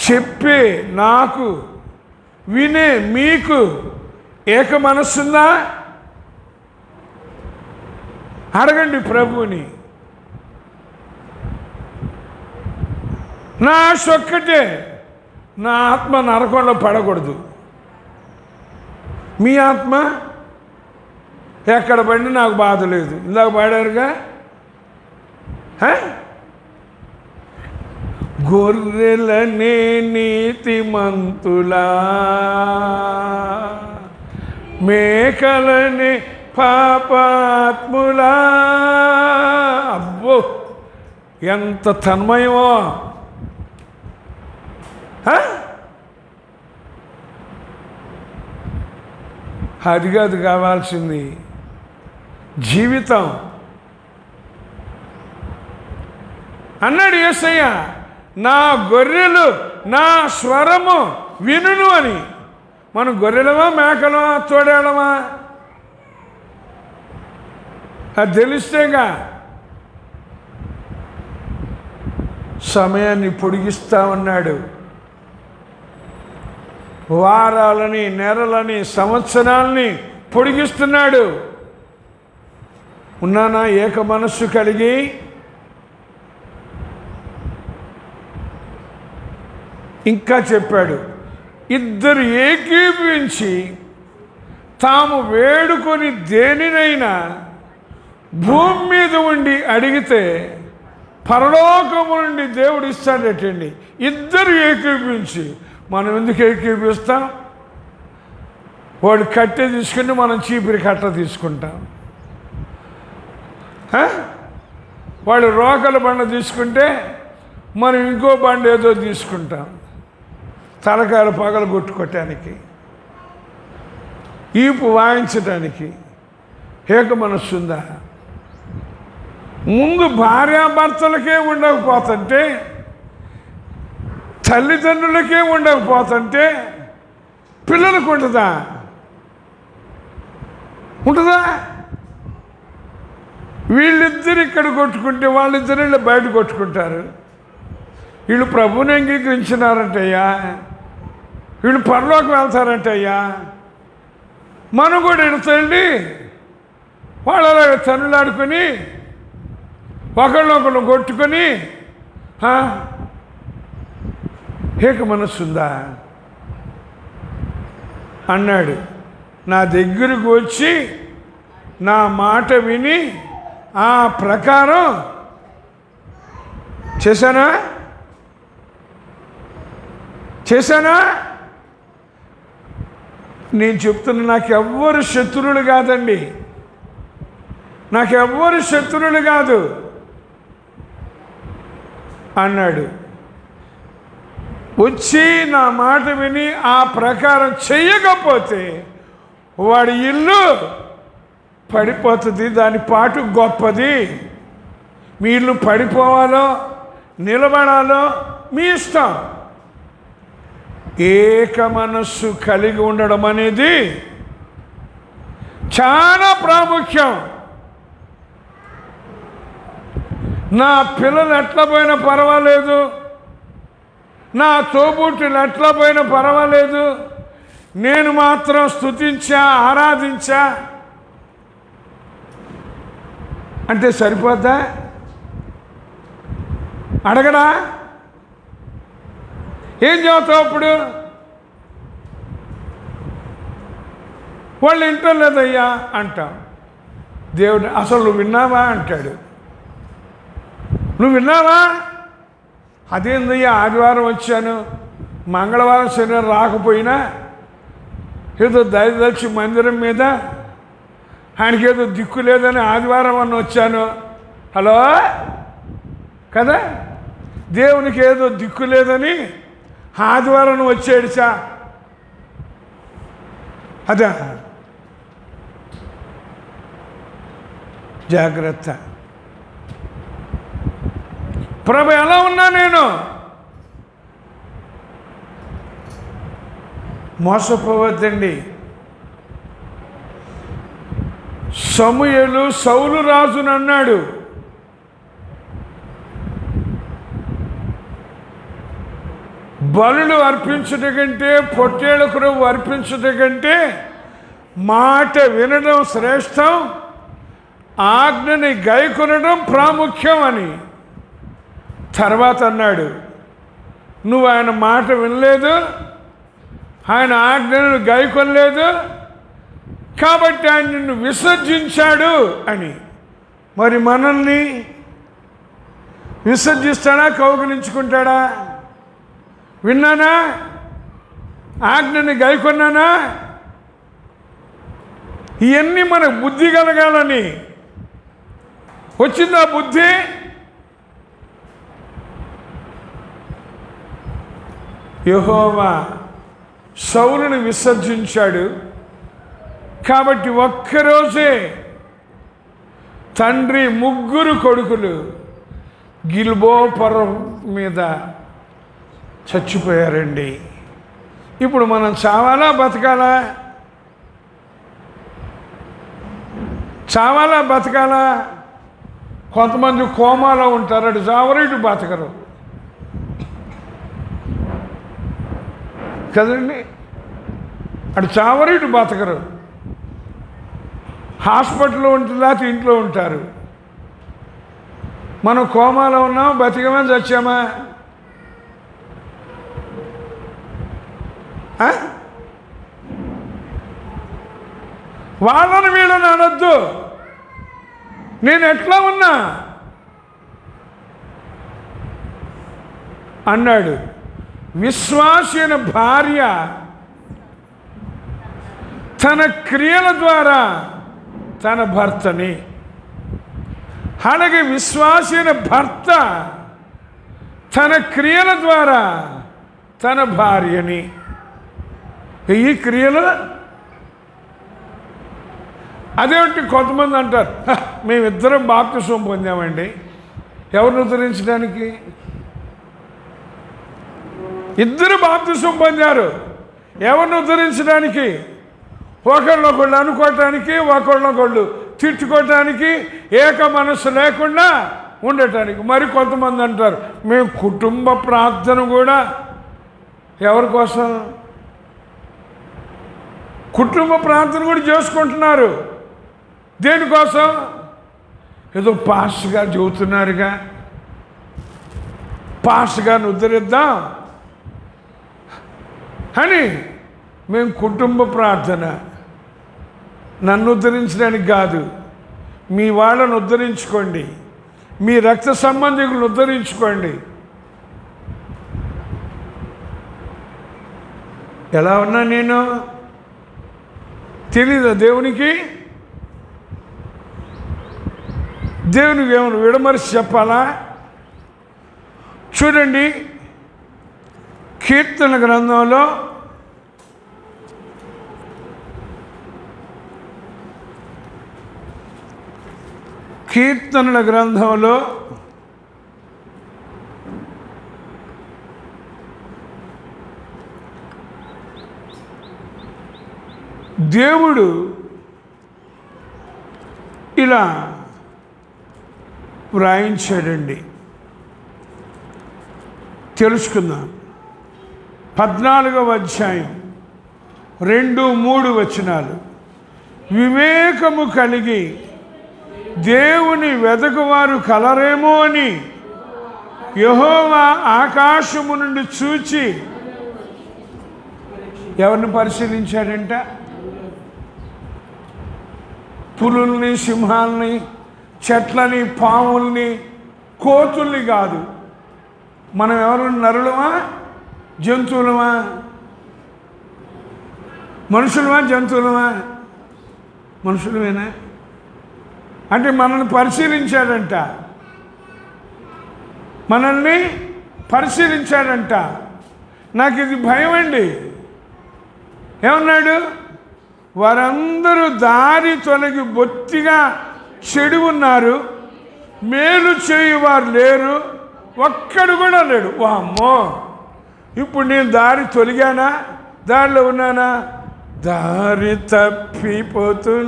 చెప్పి నాకు వినే మీకు ఏక మనస్సుందా? అడగండి ప్రభువుని. నా ఆశ ఒక్కటే, నా ఆత్మ నరకంలో పడకూడదు. మీ ఆత్మ ఎక్కడ పడి నాకు బాధ లేదు. ఇందాక పాడారుగా, గొర్రెలనే నీతిమంతులా, మేకలనే పాపాత్ములా. అబ్బో ఎంత తన్మయమో! అది కాదు కావాల్సింది, జీవితం. అన్నాడు యేసయ్య, నా గొర్రెలు నా స్వరము వినును అని. మనం గొర్రెలమా మేకలమా తోడేళ్ళమా? అది తెలిస్తేగా సమయాన్ని పొడిగిస్తామన్నాడు. వారాలని, నెలలని, సంవత్సరాలని పొడిగిస్తున్నాడు. ఉన్నానా ఏక మనస్సు కలిగి? ఇంకా చెప్పాడు, ఇద్దరు ఏకీభవించి తాము వేడుకొని దేనినైనా భూమి మీద ఉండి అడిగితే పరలోకము నుండి దేవుడు ఇస్తాడటండి. ఇద్దరు ఏకీభవించి. మనం ఎందుకు ఏకీభవిస్తాం? వాడు కట్టె తీసుకుని మనం చీపిరి కట్ట తీసుకుంటాం. వాడు రోకల బండ తీసుకుంటే మనం ఇంకో బండ ఏదో తీసుకుంటాం, తలకాయల పగలు కొట్టుకోవటానికి, ఈపు వాయించటానికి. ఏక మనస్సుందా? ముందు భార్యాభర్తలకే ఉండకపోతుంటే, తల్లిదండ్రులకే ఉండకపోతుంటే పిల్లలకు ఉంటుందా? ఉంటుందా? వీళ్ళిద్దరు ఇక్కడ కొట్టుకుంటే వాళ్ళిద్దరు బయట కొట్టుకుంటారు. వీళ్ళు ప్రభువుని అంగీకరించినారంటయ్యా, వీళ్ళు పరలోకి వెళ్తారంటయ్యా. మనం కూడా ఎడతండి వాళ్ళ తనులాడుకొని ఒకళ్ళొకళ్ళు కొట్టుకొని ఏక మనస్సుందా అన్నాడు. నా దగ్గరకు వచ్చి నా మాట విని ఆ ప్రకారం చేశానా? నేను చెప్తున్నా, నాకెవ్వరు శత్రువులు కాదండి, నాకెవ్వరు శత్రువులు కాదు అన్నాడు. వచ్చి నా మాట విని ఆ ప్రకారం చెయ్యకపోతే వాడి ఇల్లు పడిపోతుంది, దాని పాటు గొప్పది. మీ ఇల్లు పడిపోవాలో నిలబడాలో మీ ఇష్టం. ఏక మనస్సు కలిగి ఉండడం అనేది చాలా ప్రాముఖ్యం. నా పిల్లలు ఎట్లా పోయినా పర్వాలేదు, నా తోబుట్టులు ఎట్లా పోయినా పర్వాలేదు, నేను మాత్రం స్తుతించా ఆరాధించా అంటే సరిపోద్దా? అడగడా? ఏం చదువుతావు అప్పుడు? వాళ్ళు వింటం లేదయ్యా అంటాం. దేవుడు అసలు నువ్వు విన్నావా అంటాడు. నువ్వు విన్నావా? అదేందయ్యా, ఆదివారం వచ్చాను, మంగళవారం శనివారం రాకపోయినా ఏదో దయదక్షి మందిరం మీద ఆయనకి ఏదో దిక్కు లేదని ఆదివారం అన్న వచ్చాను. హలో కదా, దేవునికి ఏదో దిక్కు లేదని ఆదివారం వచ్చేడుచా? అదా జాగ్రత్త. ప్రభు ఎలా ఉన్నా నేను మోసపోవద్దండి. సమూయేలు సౌలు రాజును అన్నాడు, బలులు అర్పించుట కంటే పొట్టేళ్ల కొరకు అర్పించుట కంటే మాట వినడం శ్రేష్టం, ఆజ్ఞని గైకొనడం ప్రాముఖ్యం అని. తర్వాత అన్నాడు, నువ్వు ఆయన మాట వినలేదు, ఆయన ఆజ్ఞను గైకొనలేదు, కాబట్టి ఆయన నిన్ను విసర్జించాడు అని. మరి మనల్ని విసర్జిస్తాడా, కౌగిలించుకుంటాడా? విన్నానా, ఆజ్ఞని గైకొన్నానా? ఇవన్నీ మనకు బుద్ధి కలగాలని వచ్చిందా బుద్ధి? యెహోవా సౌలుని విసర్జించాడు కాబట్టి ఒక్కరోజే తండ్రి ముగ్గురు కొడుకులు గిల్బో పర్వం మీద చచ్చిపోయారండి. ఇప్పుడు మనం చావాలా బతకాలా? చావాలా బతకాలా? కొంతమంది కోమాలో ఉంటారు, అటు చావరు ఇటు బతకరు కదండి. అటు చావరు ఇటు బతకరు. హాస్పిటల్లో ఉంటుందా, ఇంట్లో ఉంటారు. మనం కోమాలో ఉన్నాం, బతికమా చచ్చామా? వాళ్ళని వీళ్ళని అనొద్దు. నేను ఎట్లా ఉన్నా అన్నాడు. విశ్వాసి అయిన భార్య తన క్రియల ద్వారా తన భర్తని, అలాగే విశ్వాసి అయిన భర్త తన క్రియల ద్వారా తన భార్యని. ఈ క్రియలు అదేంటి? కొంతమంది అంటారు, మేమిద్దరం బాప్తిసం పొందామండి. ఎవరిని ఉద్ధరించడానికి? ఇద్దరు బాప్తిసం పొందారు. ఎవరిని ఉద్ధరించడానికి? ఒకళ్ళొకళ్ళు అనుకోవటానికి, ఒకళ్ళొకళ్ళు తిట్టుకోవటానికి, ఏక మనసు లేకుండా ఉండటానికి. మరి కొంతమంది అంటారు, మేము కుటుంబ ప్రార్థన కూడా ఎవరి కోసం? కుటుంబ ప్రార్థన కూడా చేసుకుంటున్నారు. దేనికోసం? ఏదో పాస్టర్ గారు చెబుతున్నారుగా, పాస్టర్ గారిని ఉద్ధరిద్దాం అని. మేము కుటుంబ ప్రార్థన, నన్ను ఉద్ధరించడానికి కాదు, మీ వాళ్ళను ఉద్ధరించుకోండి, మీ రక్త సంబంధికులను ఉద్ధరించుకోండి. ఎలా ఉన్నా నేను తెలీదా దేవునికి? దేవునికి ఏమైనా విడమరిచి చెప్పాలా? చూడండి, కీర్తన గ్రంథంలో కీర్తనల గ్రంథంలో దేవుడు ఇలా వ్రాయించాడండి. తెలుసుకుందాం. 14వ అధ్యాయం 2-3 వచనాలు. వివేకము కలిగి దేవుని వెదకువారు కలరేమో అని యెహోవా ఆకాశము నుండి చూచి ఎవరిని పరిశీలించాడంట? పులుల్ని, సింహాల్ని, చెట్లని, పాముల్ని, కోతుల్ని కాదు. మనం ఎవరు? నరులమా, జంతువులమా? మనుషులమా, జంతువులమా? మనుషులమేనా? అంటే మనల్ని పరిశీలించాడంట, మనల్ని పరిశీలించాడంట. నాకు ఇది భయం అండి. ఏమన్నాడు? వారందరూ దారి తొలగి బొత్తిగా చెడు ఉన్నారు, మేలు చేయువారు లేరు, ఒక్కడు కూడా లేడు. వామ్మో, ఇప్పుడు నేను దారి తొలిగానా? దారిలో ఉన్నానా? దారి తప్పిపోతున్నావా?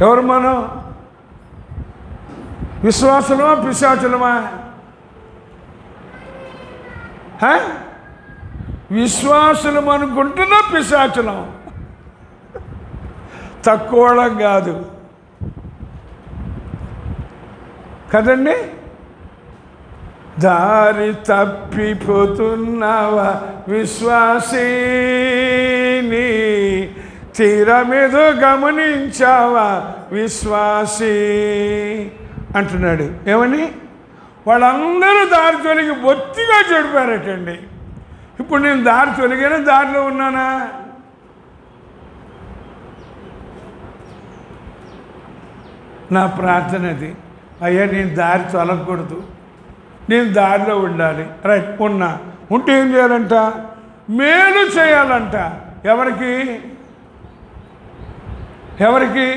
ఎవరు మనం? విశ్వాసులమా, పిశాచులమా? విశ్వాసులం అనుకుంటున్న పిశాచులం, తక్కువడం కాదు కదండి. దారి తప్పిపోతున్నావా విశ్వాసిని, తీరమేదో గమనించావా విశ్వాసి అంటున్నాడు. ఏమని? వాళ్ళందరూ దారి తొలగి బొత్తిగా చెడిపోయారటండి. ఇప్పుడు నేను దారి తొలగిన దారిలో ఉన్నానా? నా ప్రార్థన అది, అయ్యా నేను దారి తొలగకూడదు, నేను దారిలో ఉండాలి. రైట్, ఉంటే ఏం చేయాలంట? మేలు చేయాలంట. ఎవరికి? ఎవరికి?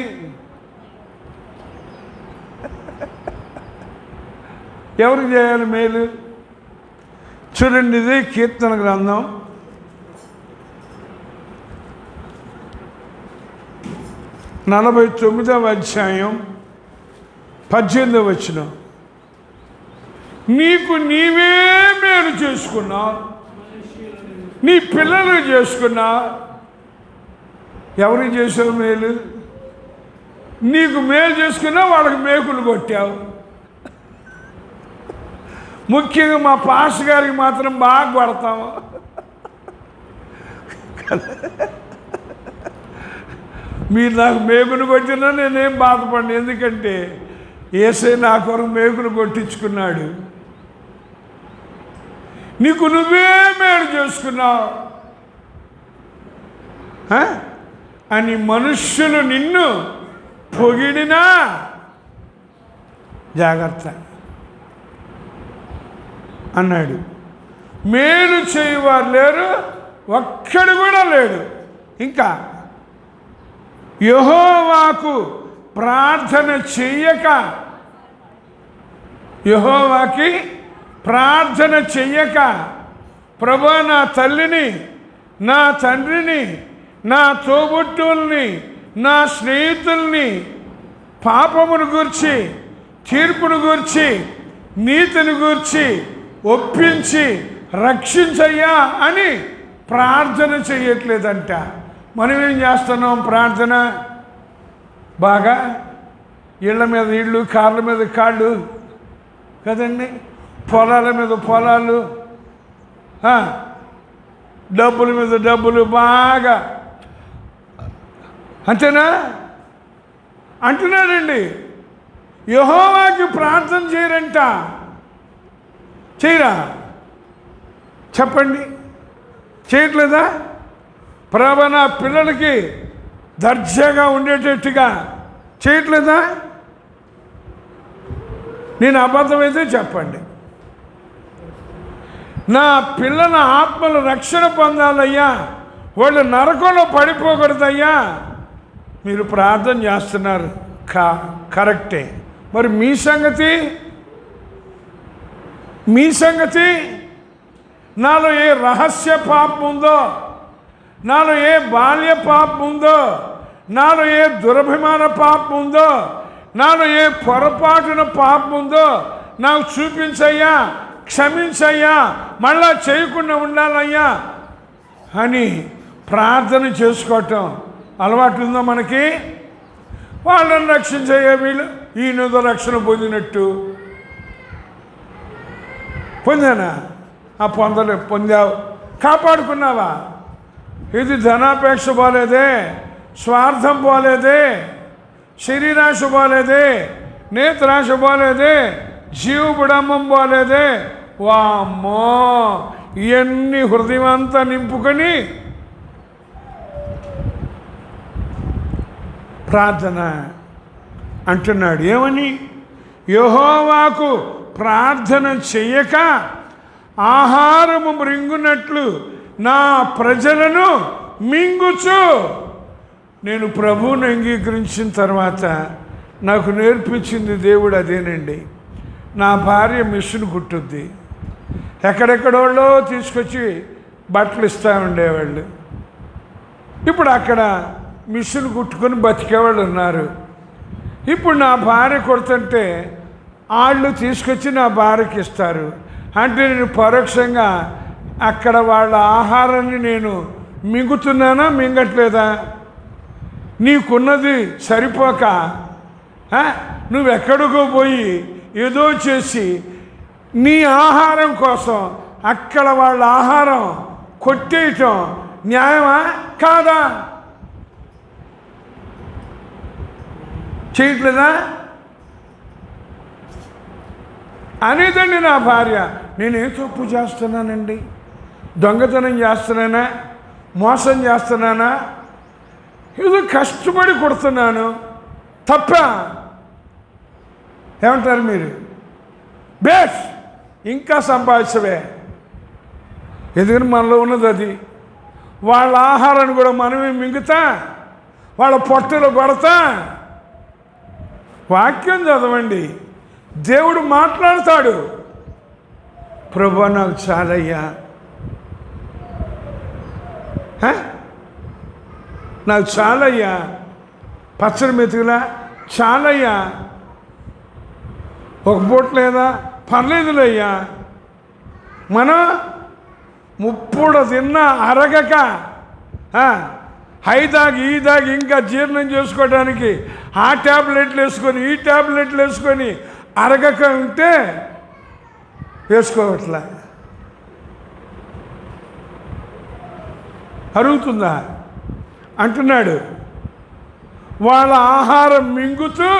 ఎవరికి చేయాలి మేలు? చూడండి, ఇది కీర్తన గ్రంథం 49వ అధ్యాయం 18వ వచనం. నీకు నీవే మేలు చేసుకున్నావు, నీ పిల్లలు చేసుకున్నావు. ఎవరికి చేసావు మేలు? నీకు మేలు చేసుకున్నా వాళ్ళకి మేకులు కొట్టావు. ముఖ్యంగా మా పాస్ గారికి మాత్రం బాగా కొడతాము. మీరు నాకు మేకులు కొట్టినా నేనేం బాధపడిన, ఎందుకంటే యేసే నా కొరకు మేకులు కొట్టించుకున్నాడు. నీకు నువ్వే మేలు చేసుకున్నావు అని మనుష్యులు నిన్ను పొగిడినా జాగ్రత్త అన్నాడు. మేలు చేయవారు లేరు, ఒక్కడు కూడా లేడు. ఇంకా యెహోవాకు ప్రార్థన చెయ్యక, యెహోవాకి ప్రార్థన చెయ్యక, ప్రభు నా తల్లిని, నా తండ్రిని, నా తోబుట్టువుల్ని, నా స్నేహితుల్ని పాపమును గూర్చి, తీర్పును గూర్చి, నీతిని గూర్చి ఒప్పించి రక్షించయ్యా అని ప్రార్థన చేయట్లేదంట. మనం ఏం చేస్తున్నాం? ప్రార్థన బాగా ఇళ్ళ మీద ఇళ్ళు, కార్ల మీద కాళ్ళు కదండి, పొలాల మీద పొలాలు, డబ్బుల మీద డబ్బులు బాగా, అంతేనా అంటున్నాడండి. యెహోవాకి ప్రార్థన చేయరంట. చేయరా? చెప్పండి, చేయట్లేదా? ప్రభు నా పిల్లలకి దర్జాగా ఉండేటట్టుగా చేయట్లేదా? నేను అబద్ధమైతే చెప్పండి. నా పిల్లల ఆత్మలు రక్షణ పొందాలయ్యా, వాళ్ళు నరకంలో పడిపోకూడదయ్యా. మీరు ప్రార్థన చేస్తున్నారు, కరెక్టే. మరి మీ సంగతి? మీ సంగతి? నాలో ఏ రహస్య పాపం ఉందో, నాలో ఏ బాల్య పాపం ఉందో, నాలో ఏ దురభిమాన పాపం ఉందో, నాలో ఏ పొరపాటున పాపం ఉందో నాకు చూపించయ్యా, క్షమించయ్యా, మళ్ళా చేయకుండా ఉండాలయ్యా అని ప్రార్థన చేసుకోవటం అలవాటు ఉందో మనకి? వాళ్ళని రక్షించయ్యా, వీళ్ళు ఈయనదో రక్షణ పొందినట్టు. పొందానా? పొందావు, కాపాడుకున్నావా? ఇది ధనాపేక్ష పోలేదే, స్వార్థం పోలేదే, శరీరాశ పోలేదే, నేత్రాశ పోలేదే, జీవబుడంబం పోలేదే. వామ్మో, ఇవన్నీ హృదయం అంతా నింపుకొని ప్రార్థన అంటున్నాడు. ఏమని? యెహోవాకు ప్రార్థన చెయ్యక ఆహారము మృంగునట్లు నా ప్రజలను మింగుచు. నేను ప్రభువును అంగీకరించిన తర్వాత నాకు నేర్పించింది దేవుడు అదేనండి. నా భార్య మిషన్ కుట్టుద్ది. ఎక్కడెక్కడోళ్ళో తీసుకొచ్చి బట్టలు ఇస్తూ ఉండేవాళ్ళు. ఇప్పుడు అక్కడ మిషన్ కుట్టుకొని బతికేవాళ్ళు ఉన్నారు. ఇప్పుడు నా భార్య కొడుతుంటే వాళ్ళు తీసుకొచ్చి నా భార్యకి ఇస్తారు. అంటే నేను పరోక్షంగా అక్కడ వాళ్ళ ఆహారాన్ని నేను మింగుతున్నానా మింగట్లేదా? నీకున్నది సరిపోక నువ్వెక్కడికో పోయి ఏదో చేసి నీ ఆహారం కోసం అక్కడ వాళ్ళ ఆహారం కొట్టేయటం న్యాయమా కాదా? చేయట్లేదా అనేదండి నా భార్య. నేనేం తప్పు చేస్తున్నానండి? దొంగతనం చేస్తున్నానా? మోసం చేస్తున్నానా? ఏదో కష్టపడి కొడుతున్నాను, తప్ప? ఏమంటారు మీరు? బేస్ ఇంకా సంపాదించవే. ఎందుకని మనలో ఉన్నది అది. వాళ్ళ ఆహారాన్ని కూడా మనమే మింగుతా, వాళ్ళ పొట్టలు కొడతా. వాక్యం చదవండి, దేవుడు మాట్లాడతాడు. ప్రభువా నాకు చాలయ్యా, నాకు చాలయ్యా, పచ్చడి మెతుకులా చాలయ్యా, ఒక పూట లేదా పర్లేదులయ్యా. మనం ముప్పుడ తిన్నా అరగక హైదాగి ఈదాగి ఇంకా జీర్ణం చేసుకోవడానికి ఆ ట్యాబ్లెట్లు వేసుకొని ఈ ట్యాబ్లెట్లు వేసుకొని అరగక ఉంటే వేసుకోవట్లా. అరుగుతుందా అంటున్నాడు. వాళ్ళ ఆహారం మింగుతూ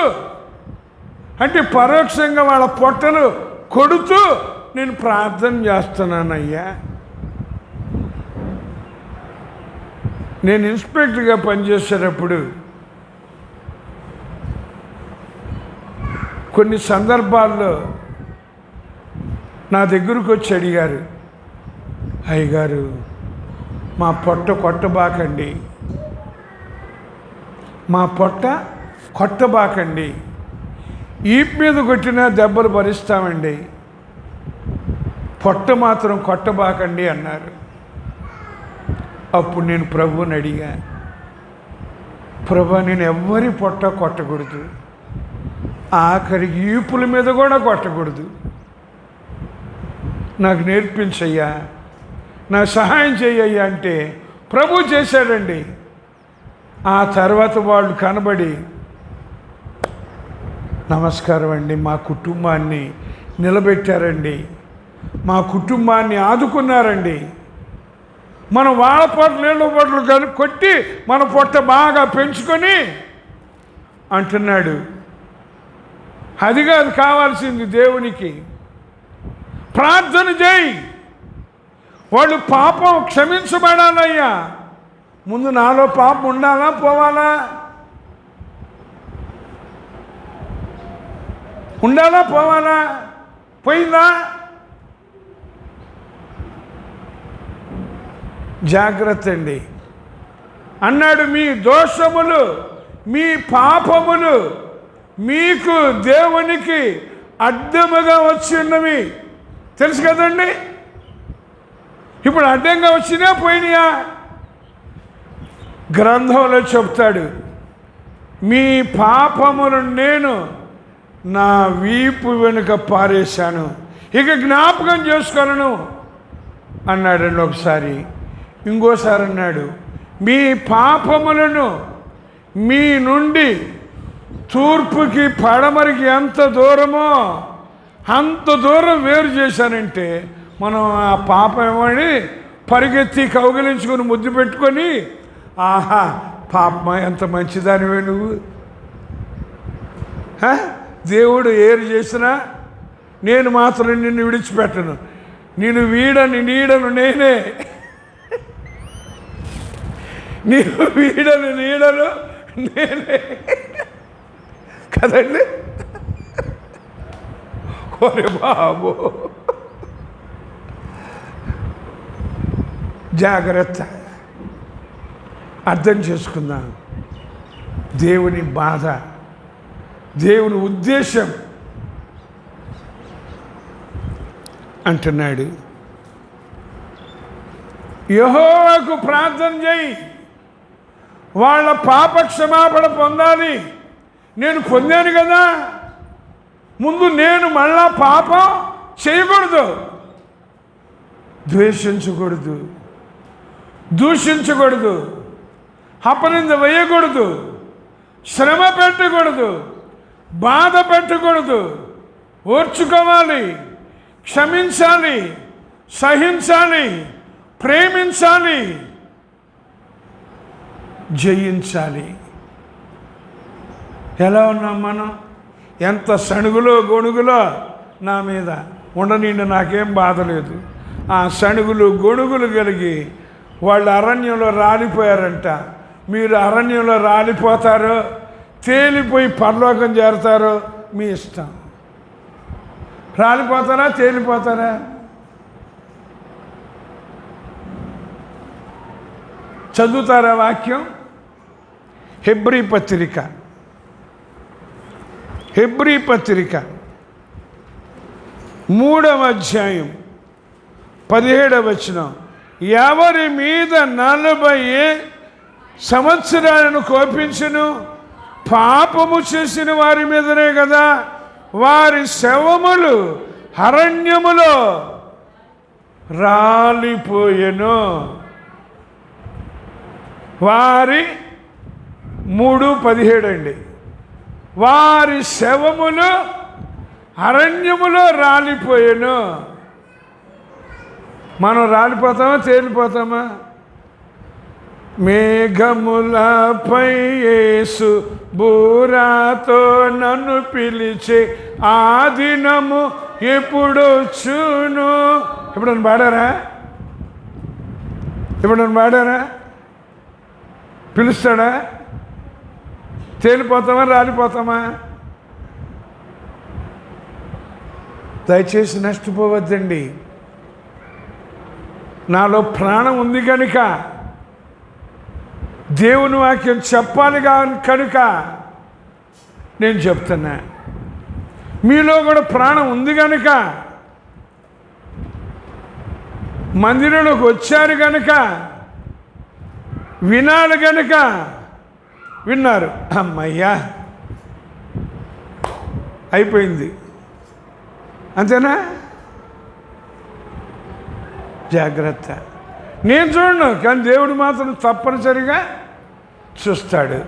అంటే పరోక్షంగా వాళ్ళ పొట్టలు కొడుతూ నేను ప్రార్థన చేస్తున్నానయ్యా. నేను ఇన్స్పెక్టర్గా పనిచేసేటప్పుడు కొన్ని సందర్భాల్లో నా దగ్గరకు వచ్చి అడిగారు, అయ్యగారు మా పొట్ట కొట్టబాకండి, మా పొట్ట కొట్టబాకండి, ఈపు మీద కొట్టినా దెబ్బలు భరిస్తామండి, పొట్ట మాత్రం కొట్టబాకండి అన్నారు. అప్పుడు నేను ప్రభువుని అడిగా, ప్రభు నేను ఎవ్వరి పొట్ట కొట్టకూడదు, ఆఖరికి ఈపుల మీద కూడా కొట్టకూడదు, నాకు నేర్పించయ్యా, నాకు సహాయం చెయ్యయ్యా అంటే ప్రభు చేశాడండి. ఆ తర్వాత వాళ్ళు కనబడి నమస్కారం అండి, మా కుటుంబాన్ని నిలబెట్టారండి, మా కుటుంబాన్ని ఆదుకున్నారండి, మనం వాళ్ళ పొట్ట నీళ్ళ పొట్టలు కానీ కొట్టి మన పొట్ట బాగా పెంచుకొని అంటున్నాడు. అది కాదు కావాల్సింది దేవునికి. ప్రార్థన చేయి, వాళ్ళు పాపం క్షమించబడాలయ్యా. ముందు నాలో పాపం ఉండాలా పోవాలా? ఉండాలా పోవాలా? పోయిందా? జాగ్రత్త అండి అన్నాడు. మీ దోషములు మీ పాపములు మీకు దేవునికి అడ్డముగా వచ్చి ఉన్నవి తెలుసు కదండి. ఇప్పుడు అడ్డంగా వచ్చినా పోయినాయా? గ్రంథంలో చెప్తాడు, మీ పాపములు నేను నా వీపు వెనుక పారేశాను, ఇక జ్ఞాపకం చేసుకోను అన్నాడండి ఒకసారి. ఇంకోసారి అన్నాడు, మీ పాపములను మీ నుండి తూర్పుకి పడమరికి ఎంత దూరమో అంత దూరం వేరు చేశానంటే మనం ఆ పాపం ఏమని పరిగెత్తి కౌగిలించుకొని ముద్దు పెట్టుకొని, ఆహా పాపమా ఎంత మంచిదానివే నువ్వు, దేవుడు ఏరు చేసినా నేను మాత్రం నిన్ను విడిచిపెట్టను, నేను వీడని నీడను నేనే, నీవు వీడని నీడను నేనే కదండి. ఒరే బాబు జాగ్రత్త, అర్థం చేసుకుందాం దేవుని బాధ, దేవుని ఉద్దేశం అంటున్నాడు. యెహోవాకు ప్రార్థన చేయి, వాళ్ళ పాప క్షమాపణ పొందాలి. నేను పొందాను కదా, ముందు నేను మళ్ళా పాపం చేయకూడదు. ద్వేషించకూడదు, దూషించకూడదు, అపనింద వేయకూడదు, శ్రమ పెట్టకూడదు, బాధ పెట్టకూడదు. ఓర్చుకోవాలి, క్షమించాలి, సహించాలి, ప్రేమించాలి, జయించాలి. ఎలా ఉన్నాం మనం? ఎంత సణుగులో గొణుగులో నా మీద ఉండనిండి, నాకేం బాధ లేదు. ఆ సణుగులు గొణుగులు కలిగి వాళ్ళు అరణ్యంలో రాలిపోయారంట. మీరు అరణ్యంలో రాలిపోతారో తేలిపోయి పరలోకం చేరతారో మీ ఇష్టం. రాలిపోతారా, తేలిపోతారా? చదువుతారా వాక్యం? హెబ్రీ పత్రిక 3వ అధ్యాయం 17వ వచనం. ఎవరి మీద 40 సంవత్సరాలను కోపించును, పాపము చేసిన వారి మీదనే కదా వారి శవములు అరణ్యములో రాలిపోయెను. వారి 3:17 అండి. వారి శవములు అరణ్యములో రాలిపోయెను. మనం రాలిపోతామా, తేలిపోతామా? మేఘములపై యేసు బూరాతో నన్ను పిలిచే ఆ దినము ఎప్పుడొచ్చును. ఎప్పుడన్నా పాడారా? పిలుస్తాడా? తేలిపోతామా, రాలిపోతామా? దయచేసి నష్టపోవద్దండి. నాలో ప్రాణం ఉంది కనుక, దేవుని వాక్యం చెప్పాలి కనుక నేను చెప్తున్నా. మీలో కూడా ప్రాణం ఉంది కనుక, మందిరంలోకి వచ్చారు కనుక, వినాలి కనుక విన్నారు. అమ్మయ్యా అయిపోయింది, అంతేనా? జాగ్రత్త. నేను చూడను, కానీ దేవుడు మాత్రం తప్పనిసరిగా చూస్తాడు.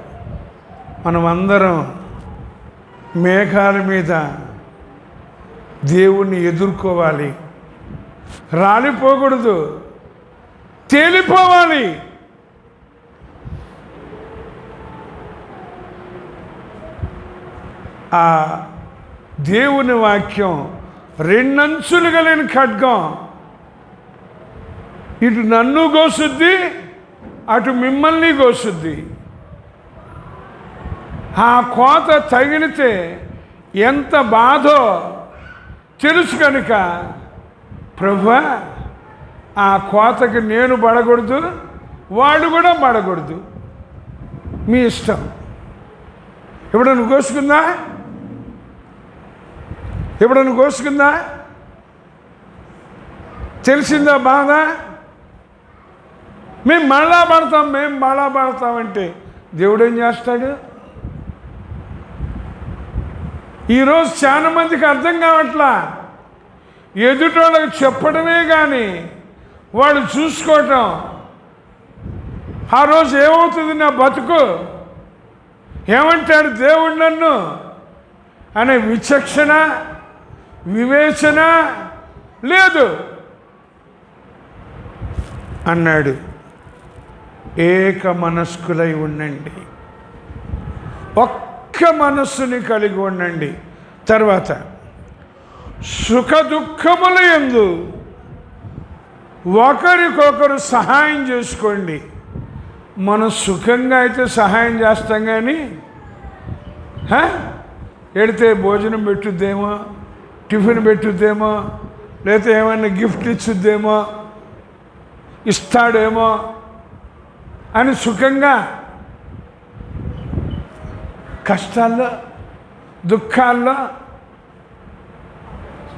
మనం అందరం మేఘాల మీద దేవుణ్ణి ఎదుర్కోవాలి. రాలిపోకూడదు, తేలిపోవాలి. ఆ దేవుని వాక్యం 2 అంచులు కలిగిన ఖడ్గం. ఇటు నన్ను కోసుద్ది, అటు మిమ్మల్ని కోసుద్ది. ఆ కోత తగిలితే ఎంత బాధో తెలుసు కనుక, ప్రభువా ఆ కోతకి నేను పడకూడదు, వాళ్ళు కూడా పడకూడదు, మీ ఇష్టం. ఎప్పుడన్నా కోసుకుందా? తెలిసిందా బాధ? మేము మళ్ళా పడతామంటే దేవుడు ఏం చేస్తాడు? ఈరోజు చాలా మందికి అర్థం కావట్లా. ఎదుటోళ్ళకి చెప్పడమే కానీ వాళ్ళు చూసుకోవటం. ఆ రోజు ఏమవుతుంది నా బతుకు, ఏమంటాడు దేవుడు నన్ను అనే విచక్షణ, వివేచన లేదు. అన్నాడు, ఏక మనస్కులై ఉండండి, ఒక్క మనస్సుని కలిగి ఉండండి. తర్వాత సుఖ దుఃఖముల యందు ఒకరికొకరు సహాయం చేసుకోండి. మనం సుఖంగా అయితే సహాయం చేస్తాం, కానీ ఎడితే భోజనం పెట్టుద్దేమో, టిఫిన్ పెట్టుద్దేమో, లేకపోతే ఏమైనా గిఫ్ట్ ఇచ్చుద్దేమో, ఇస్తాడేమో అని సుఖంగా, కష్టాల్లో దుఃఖాల్లో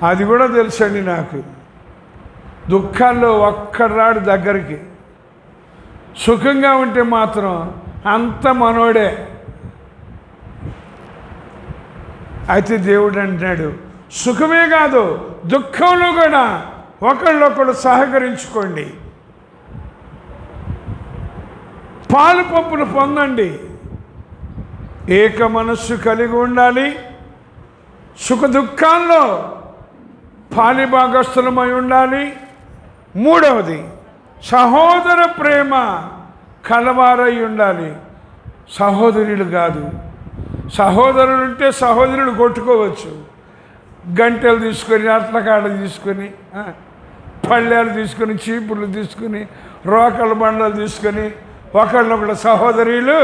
అది కూడా తెలుసండి నాకు. దుఃఖాల్లో ఒక్కడు రాడు దగ్గరికి. సుఖంగా ఉంటే మాత్రం అంత మనోడే. అయితే దేవుడు అంటున్నాడు, సుఖమే కాదు దుఃఖంలో కూడా ఒకళ్ళొకళ్ళు సహకరించుకోండి, పాలు పంపులు పొందండి, ఏక మనస్సు కలిగి ఉండాలి, సుఖ దుఃఖాల్లో పాలిభాగస్థులమై ఉండాలి. మూడవది సహోదర ప్రేమ కలవారై ఉండాలి. సహోదరులు కాదు, సహోదరులు ఉంటే సహోదరులు కొట్టుకోవచ్చు. గంటలు తీసుకొని, అట్లకాడ తీసుకొని, పళ్ళేలు తీసుకొని, చీపుర్లు తీసుకొని, రోకల బండలు తీసుకొని ఒకళ్ళొకళ్ళు సహోదరులు.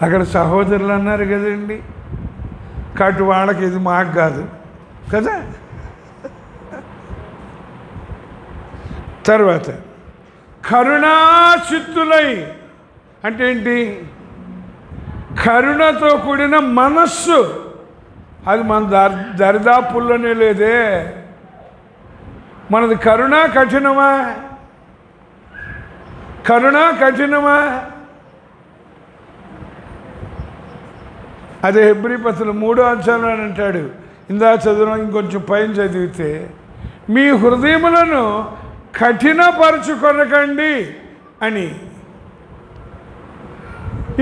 అక్కడ సహోదరులు అన్నారు కదండి, కాబట్టి వాళ్ళకి ఇది మాకు కాదు కదా. తర్వాత కరుణాచిత్తులై అంటే ఏంటి? కరుణతో కూడిన మనస్సు. అది మన దరిదాపుల్లోనే లేదే. మనది కరుణ కఠినమా? కరుణ కఠినమా? అదే హెబ్రీ పత్రిక 3వ అధ్యాయంలో అంటాడు, ఇందా చదువు ఇంకొంచెం పైన చదివితే, మీ హృదయములను కఠినపరచుకొనకండి అని.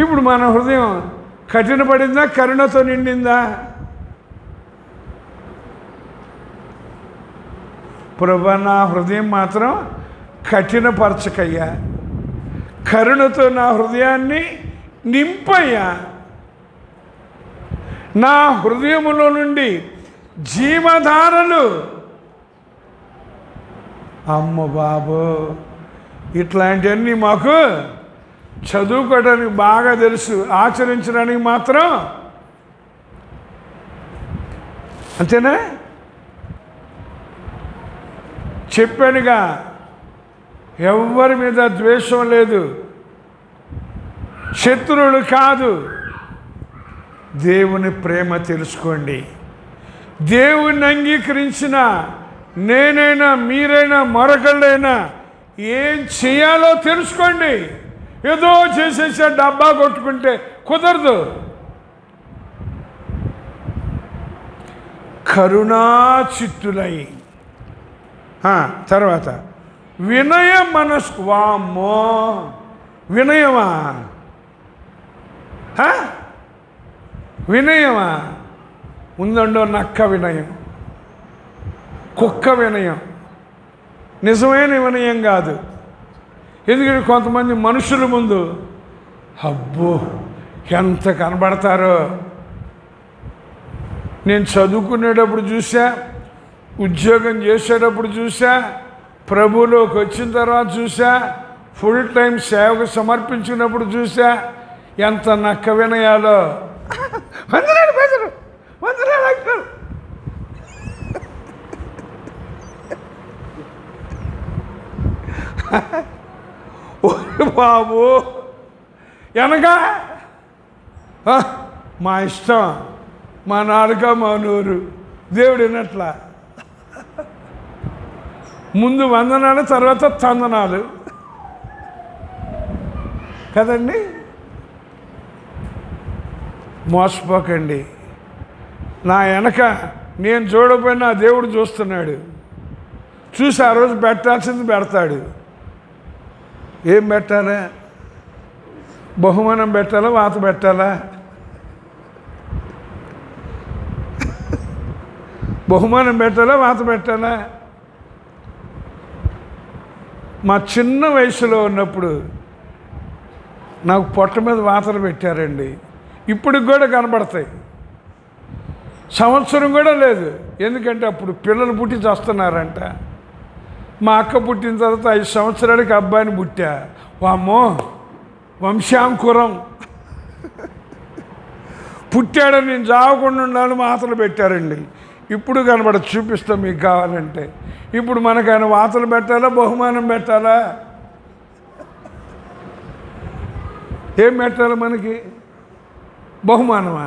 ఇప్పుడు మన హృదయం కఠినపడిందా, కరుణతో నిండిందా? ప్రభా, నా హృదయం మాత్రం కఠినపరచకయ్యా, కరుణతో నా హృదయాన్ని నింపయ్యా, నా హృదయములో నుండి జీవధారలు. అమ్మ బాబు, ఇట్లాంటివన్నీ మాకు చదువుకోవడానికి బాగా తెలుసు, ఆచరించడానికి మాత్రం అంతేనా? చెప్పానుగా, ఎవరి మీద ద్వేషం లేదు, శత్రువులు కాదు. దేవుని ప్రేమ తెలుసుకోండి. దేవుని అంగీకరించిన నేనైనా మీరైనా మరొకళ్ళైనా ఏం చేయాలో తెలుసుకోండి. ఏదో చేసేసే డబ్బా కొట్టుకుంటే కుదరదు. కరుణాచిత్తులై. తర్వాత వినయ మనస్సు. వామ్మో, వినయమా? వినయమా? ఉందండో నక్క వినయం, కుక్క వినయం, నిజమైన వినయం కాదు. ఎందుకంటే కొంతమంది మనుషుల ముందు అబ్బో ఎంత కనబడతారో. నేను చదువుకునేటప్పుడు చూసా, ఉద్యోగం చేసేటప్పుడు చూసా, ప్రభువులోకి వచ్చిన తర్వాత చూసా, ఫుల్ టైం సేవకు సమర్పించినప్పుడు చూసా, ఎంత నక్క వినయాలో. వందనాలు బెదరు, వందనాలు అంకుల్. బాబు వెనక మా ఇష్టం, మా నాలుక మా నోరు, దేవుడు వినట్లా. ముందు వందనాలు, తర్వాత తందనాలు కదండి. మోసపోకండి. నా వెనక నేను చూడకపోయినా దేవుడు చూస్తున్నాడు. చూసి ఆ రోజు పెట్టాల్సింది పెడతాడు. ఏం పెట్టాలా? బహుమానం పెట్టాలా, వాత పెట్టాలా? బహుమానం పెట్టాలా, వాత పెట్టాలా? మా చిన్న వయసులో ఉన్నప్పుడు నాకు పొట్ట మీద వాతలు పెట్టారండి. ఇప్పటికి కూడా కనబడతాయి. సంవత్సరం కూడా లేదు. ఎందుకంటే అప్పుడు పిల్లలు పుట్టి చేస్తున్నారంట. మా అక్క పుట్టిన తర్వాత 5 సంవత్సరాలకి అబ్బాయిని పుట్టా. వామ్మో, వంశాంకురం పుట్టాడని నేను జావకుండా ఉండాలని వాతలు పెట్టారండి. ఇప్పుడు కనబడదు, చూపిస్తాం మీకు కావాలంటే. ఇప్పుడు మనకైనా వాతలు పెట్టాలా, బహుమానం పెట్టాలా? ఏం పెట్టాలి మనకి? బహుమానమా?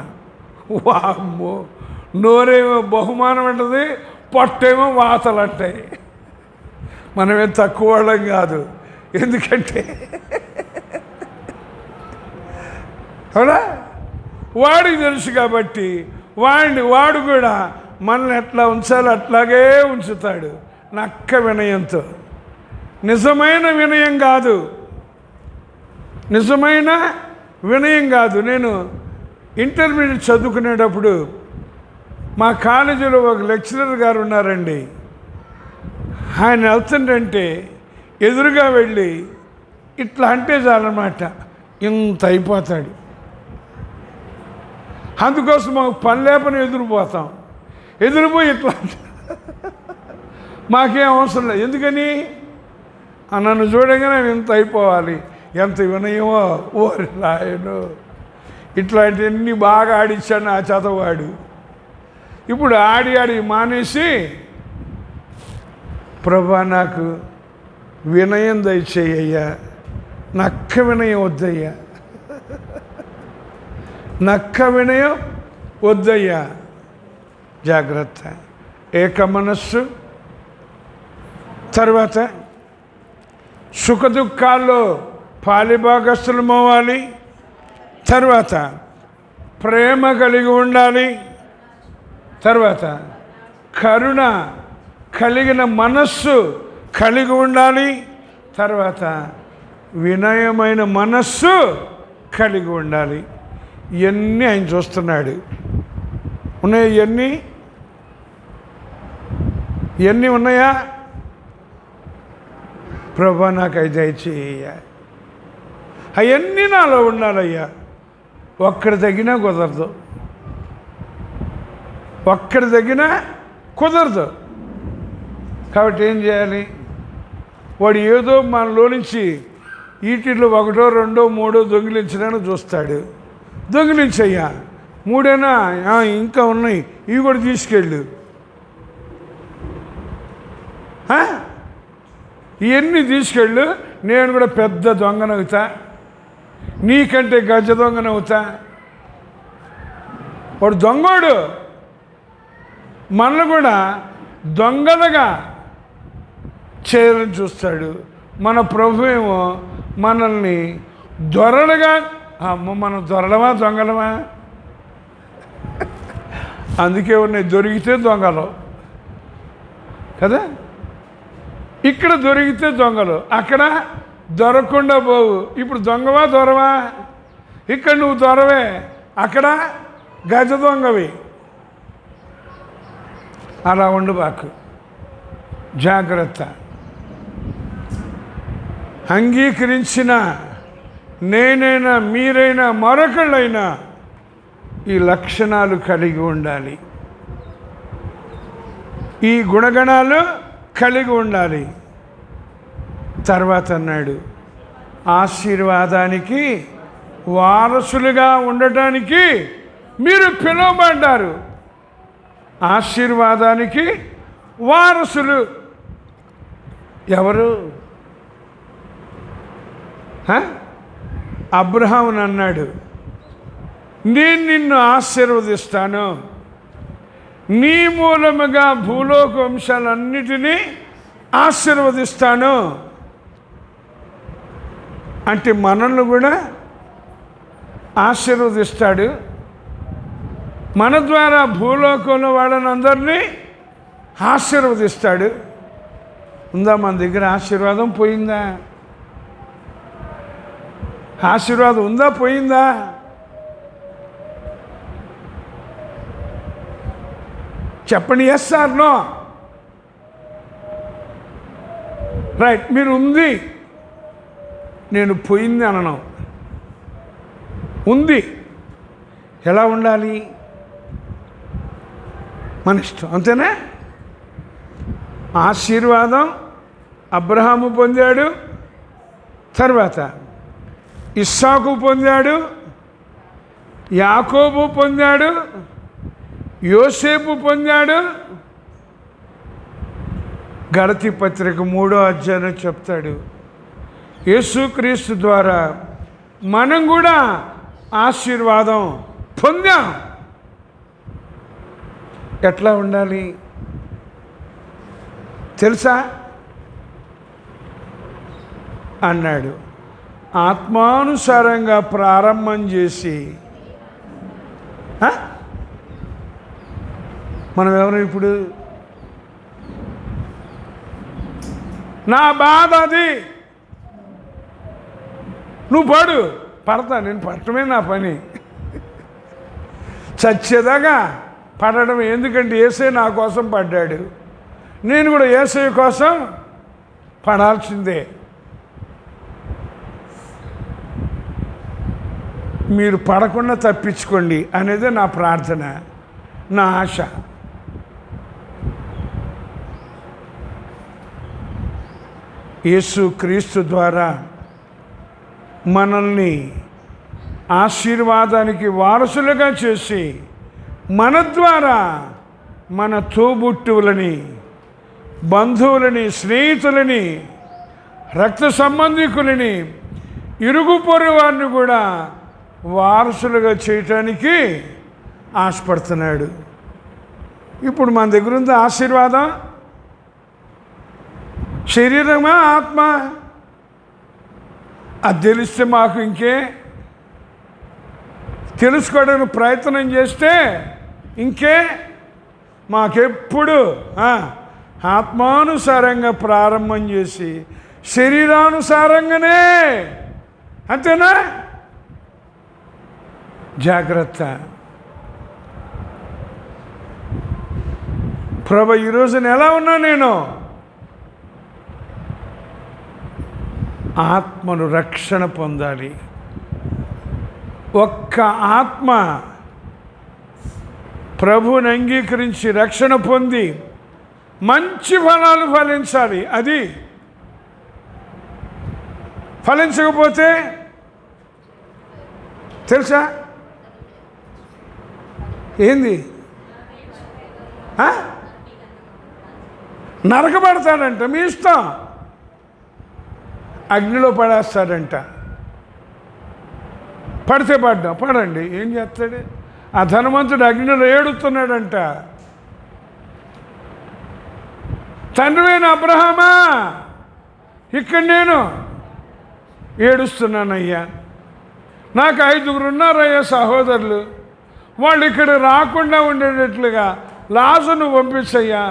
వామ్మో, నోరేమో బహుమానం అంటది, పొట్టేమో వాతలు అంటాయి. మనమేం తక్కువ వాళ్ళం కాదు. ఎందుకంటే అవునా, వాడికి తెలుసు కాబట్టి వాడు కూడా మనల్ని ఎట్లా ఉంచాలో అట్లాగే ఉంచుతాడు, నక్క వినయంతో. నిజమైన వినయం కాదు, నిజమైన వినయం కాదు. నేను ఇంటర్మీడియట్ చదువుకునేటప్పుడు మా కాలేజీలో ఒక లెక్చరర్ గారు ఉన్నారండి. ఆయన వెళ్తుంటే ఎదురుగా వెళ్ళి ఇట్లా అంటే చాలన్నమాట, ఇంత అయిపోతాడు. అందుకోసం మాకు పని లేపని ఎదురుపోయి ఇట్లా మాకేం అవసరం లేదు. ఎందుకని నన్ను చూడగానే ఇంత అయిపోవాలి, ఎంత వినయమో ఓరి రాయను. ఇట్లాంటివన్నీ బాగా ఆడిచ్చాడు ఆ చదవాడు. ఇప్పుడు ఆడి మానేసి ప్రభా నాకు వినయం దయచేయ్యా, నక్క వినయం వద్దయ్యా, నక్క వినయం వద్దయ్యా. జాగ్రత్త, ఏక మనస్సు. తర్వాత సుఖదుఖాల్లో పాలిభాగస్తులం అవ్వాలి. తర్వాత ప్రేమ కలిగి ఉండాలి. తర్వాత కరుణ కలిగిన మనస్సు కలిగి ఉండాలి. తర్వాత వినయమైన మనస్సు కలిగి ఉండాలి. ఇవన్నీ ఆయన చూస్తున్నాడు. ఉన్నాయి ఇవన్నీ ఉన్నాయా? ప్రభా నాకు అది దయచేయ్యా, అవన్నీ నాలో ఉండాలయ్యా. ఒక్కడి తగ్గినా కుదరదు, ఒక్కడి తగ్గినా కుదరదు. కాబట్టి ఏం చేయాలి? వాడు ఏదో మనలో నుంచి వీటిలో 1, 2, 3 దొంగిలించడానికి చూస్తాడు. దొంగిలించయ్యా, 3 ఇంకా ఉన్నాయి, ఇవి కూడా తీసుకెళ్ళు. ఇవన్నీ తీసుకెళ్ళు, నేను కూడా పెద్ద దొంగనవుతా, నీకంటే గజ దొంగనవుతా. వాడు దొంగోడు, మనల్ని కూడా దొంగలుగా చేయాలని చూస్తాడు. మన ప్రభు ఏమో మనల్ని దొరలుగా, మనం దొరలమా దొంగలమా? అందుకే ఉన్నాయి దొరికితే దొంగలు కదా. ఇక్కడ దొరికితే దొంగలు, అక్కడ దొరకకుండా పోవు. ఇప్పుడు దొంగవా దొరవా? ఇక్కడ నువ్వు దొరవే, అక్కడ గజ దొంగవి. అలా ఉండు బాకు, జాగ్రత్త. అంగీకరించిన నేనైనా మీరైనా మరొకళ్ళైనా ఈ లక్షణాలు కలిగి ఉండాలి, ఈ గుణగణాలు కలిగి ఉండాలి. తర్వాత అన్నాడు, ఆశీర్వాదానికి వారసులుగా ఉండటానికి మీరు పిలువబడ్డారు. ఆశీర్వాదానికి వారసులు ఎవరు? అబ్రహామును అన్నాడు, నేను నిన్ను ఆశీర్వదిస్తాను, నీ మూలముగా భూలోక వంశాలన్నిటినీ ఆశీర్వదిస్తాను. అంటే మనల్ని కూడా ఆశీర్వదిస్తాడు. మన ద్వారా భూలోకంలో వాళ్ళని అందరినీ ఆశీర్వదిస్తాడు. ఉందా మన దగ్గర ఆశీర్వాదం? పోయిందా? ఆశీర్వాదం ఉందా పోయిందా? చెప్పండి, ఎస్ ఆర్ నో? రైట్, మీరు ఉంది, నేను పోయింది అనను. ఉంది. ఎలా ఉండాలి? మన ఇష్టం, అంతేనా? ఆశీర్వాదం అబ్రహాము పొందాడు, తర్వాత ఇస్సాకు పొందాడు, యాకోబు పొందాడు, యోసేపు పొందాడు. గలతీ పత్రిక 3వ అధ్యాయం చెప్తాడు, యేసుక్రీస్తు ద్వారా మనం కూడా ఆశీర్వాదం పొందాం. ఎట్లా ఉండాలి తెలుసా అన్నాడు, ఆత్మానుసారంగా ప్రారంభం చేసి మనం ఎవరు ఇప్పుడు? నా బాధ అది, నువ్వు పడు. పడతా, నేను పడటమే నా పని. చచ్చేదాకా పడడం. ఎందుకంటే యేసయ్య నా కోసం పడ్డాడు, నేను కూడా యేసయ్య కోసం పడాల్సిందే. మీరు పడకుండా తప్పించుకోండి అనేదే నా ప్రార్థన, నా ఆశ. యేసు క్రీస్తు ద్వారా మనల్ని ఆశీర్వాదానికి వారసులుగా చేసి మన ద్వారా మన తోబుట్టువులని, బంధువులని, స్నేహితులని, రక్త సంబంధికులని, ఇరుగు పొరుగు వారిని కూడా వారసులుగా చేయటానికి ఆశపడుతున్నాడు. ఇప్పుడు మన దగ్గర ఉంది ఆశీర్వాదం. శరీరమా, ఆత్మ? అది తెలిస్తే మాకు ఇంకే, తెలుసుకోవడానికి ప్రయత్నం చేస్తే ఇంకే. మాకెప్పుడు ఆత్మానుసారంగా ప్రారంభం చేసి శరీరానుసారంగానే, అంతేనా? జాగ్రత్త. ప్రభు, ఈరోజున ఎలా ఉన్నా నేను? ఆత్మను రక్షణ పొందాలి. ఒక్క ఆత్మ ప్రభువుని అంగీకరించి రక్షణ పొంది మంచి ఫలాలు ఫలించాలి. అది ఫలించకపోతే తెలుసా ఏంది? నరకబడతాడంట. మీ ఇష్టం. అగ్నిలో పడేస్తాడంట. పడితే పడండి, ఏం చేస్తాడు? ఆ ధనవంతుడు అగ్నిలో ఏడుస్తున్నాడంట. తండ్రివైన అబ్రహామా, ఇక్కడ నేను ఏడుస్తున్నానయ్యా, నాకు 5 ఉన్నారయ్యా సహోదరులు, వాళ్ళు ఇక్కడ రాకుండా ఉండేటట్లుగా లాజరును పంపించయ్యా,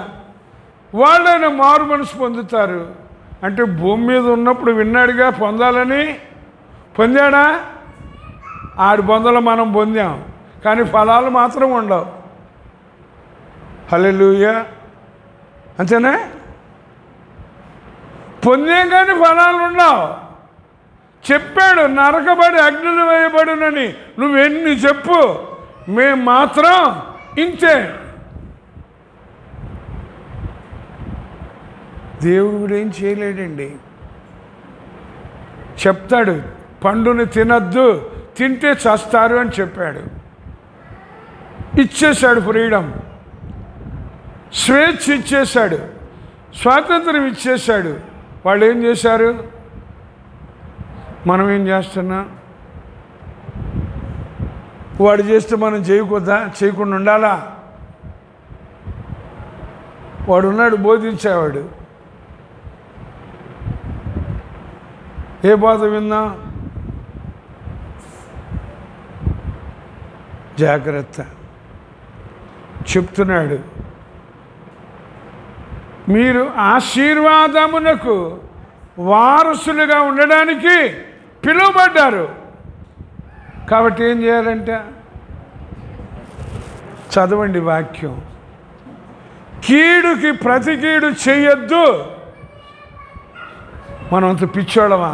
వాళ్ళైనా మారు మనసు పొందుతారు. అంటే భూమి మీద ఉన్నప్పుడు విన్నాడుగా, పొందాలని. పొందాడా? ఆడి పొందలు మనం పొందాం, కానీ ఫలాలు మాత్రం ఉండవు. హల్లెలూయా. అంతేనా? పొందాం కానీ ఫలాలు ఉండవు. చెప్పాడు, నరకబడి అగ్నిలో వేయబడునని. నువ్వెన్ని చెప్పు, మేము మాత్రం ఇంతే. దేవుడు ఏం చేయలేడండి. చెప్తాడు, పండుని తినద్దు, తింటే చస్తారు అని చెప్పాడు. ఇచ్చేశాడు ఫ్రీడమ్, స్వేచ్ఛ ఇచ్చేశాడు, స్వాతంత్రం ఇచ్చేశాడు. వాళ్ళు ఏం చేశారు? మనం ఏం చేస్తున్నాం? వాడు చేస్తే మనం చేయకుండా ఉండాలా? వాడున్నాడు బోధించేవాడు. ఏ బోధ విందాం? జాగ్రత్త. చెప్తున్నాడు, మీరు ఆశీర్వాదమునకు వారసులుగా ఉండడానికి పిలువబడ్డారు. కాబట్టి ఏం చేయాలంటే, చదవండి వాక్యం. కీడుకి ప్రతి కీడు చేయొద్దు. మనం అంత పిచ్చోళమా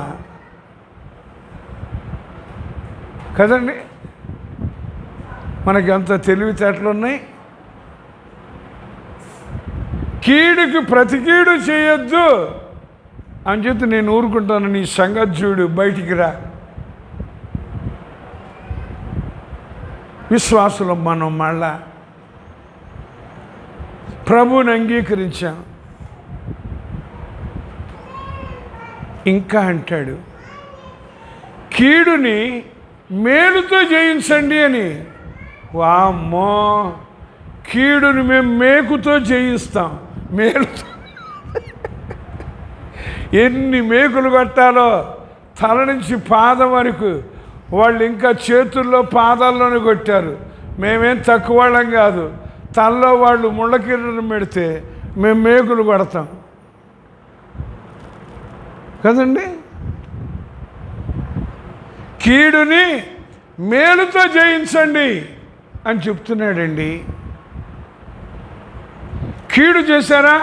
కదండి? మనకి అంత తెలివితేటలు ఉన్నాయి. కీడుకి ప్రతి కీడు చేయొద్దు అని చెప్పి నేను ఊరుకుంటాను. నీ సంగతి చూడు, బయటికి రా. విశ్వాసులం మనం మళ్ళా ప్రభువుని అంగీకరించాం. ఇంకా అంటాడు, కీడుని మేలుతో జయించండి అని. వామ్మో, కీడుని మేము మేకుతో జయిస్తాం. మేలుతో ఎన్ని మేకులు కొట్టాలో, తల నుంచి పాదం వరకు. వాళ్ళు ఇంకా చేతుల్లో పాదాల్లోనే కొట్టారు. మేమేం తక్కువ వాళ్ళం కాదు. తలలో వాళ్ళు ముళ్ళ కిరీటం పెడితే మేము మేకులు కొడతాం కదండి. కీడుని మేలుతో జయించండి అని చెప్తున్నాడండి. కీడు చేశారా?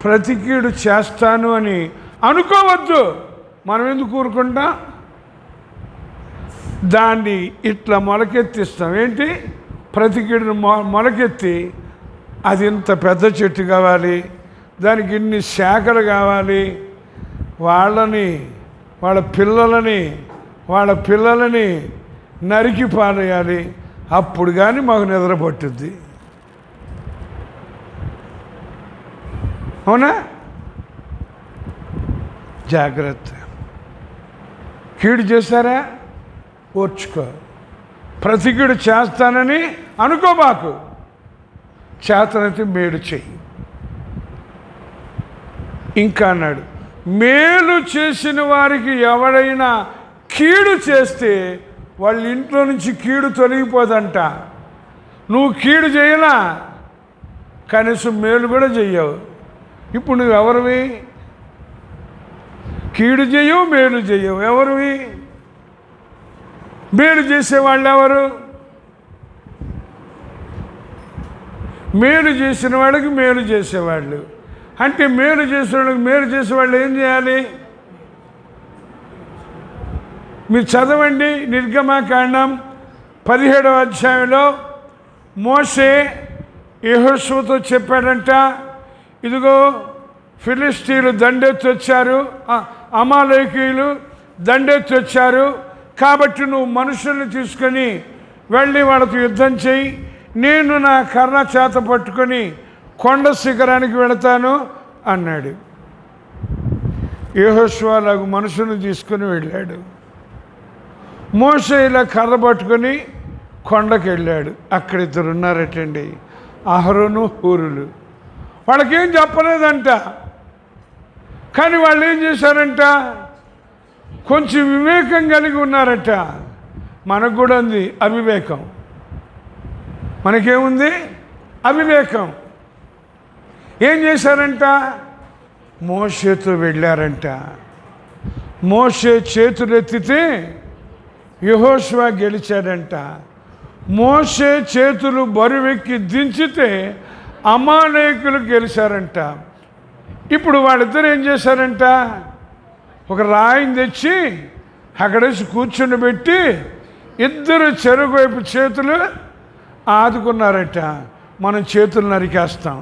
ప్రతి కీడు చేస్తాను అని అనుకోవద్దు. మనం ఎందుకు ఊరుకుంటాం? దాన్ని ఇట్లా మొలకెత్తిస్తాం. ఏంటి? ప్రతి కీడును మొలకెత్తి అది ఇంత పెద్ద చెట్టు కావాలి, దానికి ఇన్ని శాఖలు కావాలి, వాళ్ళ పిల్లలని నరికి పారేయాలి. అప్పుడు కానీ మాకు నిద్ర పట్టుద్ది. అవునా? జాగ్రత్త. కీడు చేశారా? ఓర్చుకో. ప్రతి కీడు చేస్తానని అనుకోబాకు. చేతనైతే మేలు చెయ్యి. ఇంకా అన్నాడు, మేలు చేసిన వారికి ఎవడైనా కీడు చేస్తే వాళ్ళ ఇంట్లో నుంచి కీడు తొలగిపోదంట. నువ్వు కీడు చేయలా, కనీసం మేలు కూడా చెయ్యవు. ఇప్పుడు నువ్వు ఎవరివి? కీడు చేయవు, మేలు చేయవు. ఎవరివి? మేలు చేసేవాళ్ళు ఎవరు? మేలు చేసిన వాళ్ళకి మేలు చేసేవాళ్ళు. అంటే మేలు చేసేవాళ్ళకి మేలు చేసేవాళ్ళు ఏం చేయాలి? మీరు చదవండి. నిర్గమకాండం 17వ అధ్యాయంలో మోషే యెహోషువతో చెప్పాడంట, ఇదిగో ఫిలిష్తీయులు దండెత్తి వచ్చారు, అమాలేకీయులు దండెత్తి వచ్చారు, కాబట్టి నువ్వు మనుషుల్ని తీసుకొని వెళ్ళి వాళ్ళతో యుద్ధం చేయి. నేను నా కర్ర చేత పట్టుకొని కొండ శిఖరానికి వెళతాను అన్నాడు. యెహోషువ అలాగ మనుషులను తీసుకొని వెళ్ళాడు. మోషే ఇలా కర్ర పట్టుకొని కొండకి వెళ్ళాడు. అక్కడ ఇద్దరు ఉన్నారటండి, అహరోను హూరులు. వాళ్ళకేం చెప్పలేదంట, కానీ వాళ్ళు ఏం చేశారంట? కొంచెం వివేకం కలిగి ఉన్నారట. మనకు కూడా ఉంది అవివేకం. మనకేముంది? అవివేకం. ఏం చేశారంట? మోషేతో వెళ్ళారంట. మోషే చేతులు ఎత్తితే యెహోషువ గెలిచాడంట. మోషే చేతులు బరువెక్కి దించితే అమాలేకులు గెలిచారంట. ఇప్పుడు వాళ్ళిద్దరు ఏం చేశారంట? ఒక రాయిని తెచ్చి అక్కడేసి కూర్చుండబెట్టి ఇద్దరు చెరుకు వైపు చేతులు ఆదుకున్నారట. మనం చేతులు నరికేస్తాం,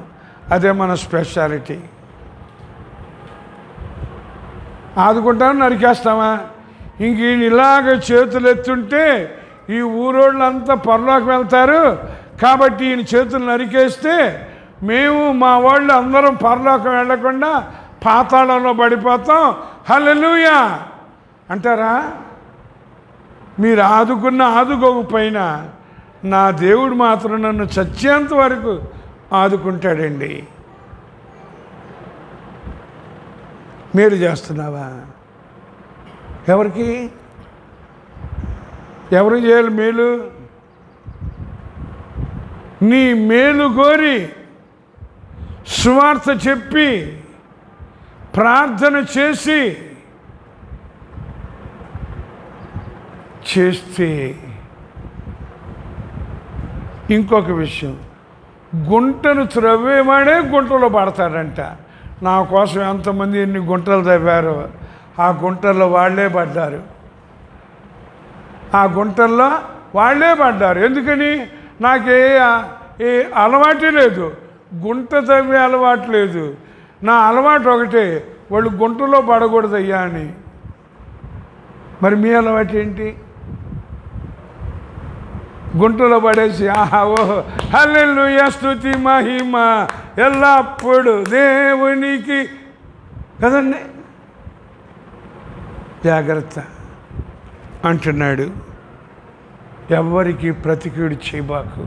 అదే మన స్పెషాలిటీ. ఆదుకుంటాం, నరికేస్తామా? ఇంక ఈయన ఇలాగ చేతులు ఎత్తుంటే ఈ ఊరోళ్ళంతా పరలోకి వెళ్తారు, కాబట్టి ఈయన చేతులు నరికేస్తే మేము మా వాళ్ళు అందరం పరలోకం వెళ్ళకుండా పాతాళంలో పడిపోతాం. హల్లెలూయా అంటారా? మీరు ఆదుకోకపోయినా నా దేవుడు మాత్రం నన్ను చచ్చేంత వరకు ఆదుకుంటాడండి. మేలు చేస్తున్నావా? ఎవరికి చేయాలి మేలు? నీ మేలు కోరి సువార్త చెప్పి ప్రార్థన చేస్తే ఇంకొక విషయం, గుంటను త్రవ్వేవాడే గుంటలో పడతాడంట. నా కోసం ఎంతమంది ఎన్ని గుంటలు తవ్వారో ఆ గుంటల్లో వాళ్ళే పడ్డారు. ఆ గుంటల్లో వాళ్ళే పడ్డారు. ఎందుకని? నాకే ఏ అలవాటే లేదు, గుంట తవ్వే అలవాటు లేదు. నా అలవాటు ఒకటే, వాళ్ళు గుంటలో పడకూడదయ్యా అని. మరి మీ అలవాటు ఏంటి? గుంటలో పడేసి ఆహా ఓహో హల్లెలూయా స్తుతి మహిమ ఎల్లప్పుడు దేవునికి కదండి. జాగ్రత్త అంటున్నాడు. ఎవరికి ప్రతికీడు చేయబాకు,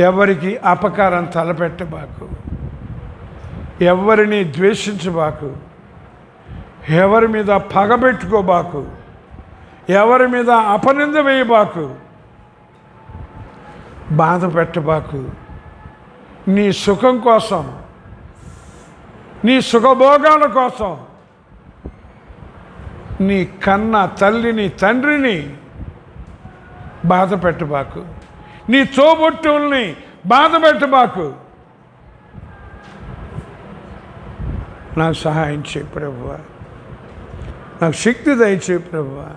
ఎవరికి అపకారం తలపెట్టబాకు, ఎవరిని ద్వేషించబాకు, ఎవరి మీద పగబెట్టుకోబాకు, ఎవరి మీద అపనింద వేయబాకు. బాధ పెట్టబాకు. నీ సుఖం కోసం, నీ సుఖభోగాల కోసం నీ కన్న తల్లిని తండ్రిని బాధ పెట్టబాకు. నీ తోబుట్టువుల్ని బాధ పెట్టబాకు. నాకు సహాయం చేయి ప్రభువా, నాకు శక్తి దయచేయి ప్రభువా.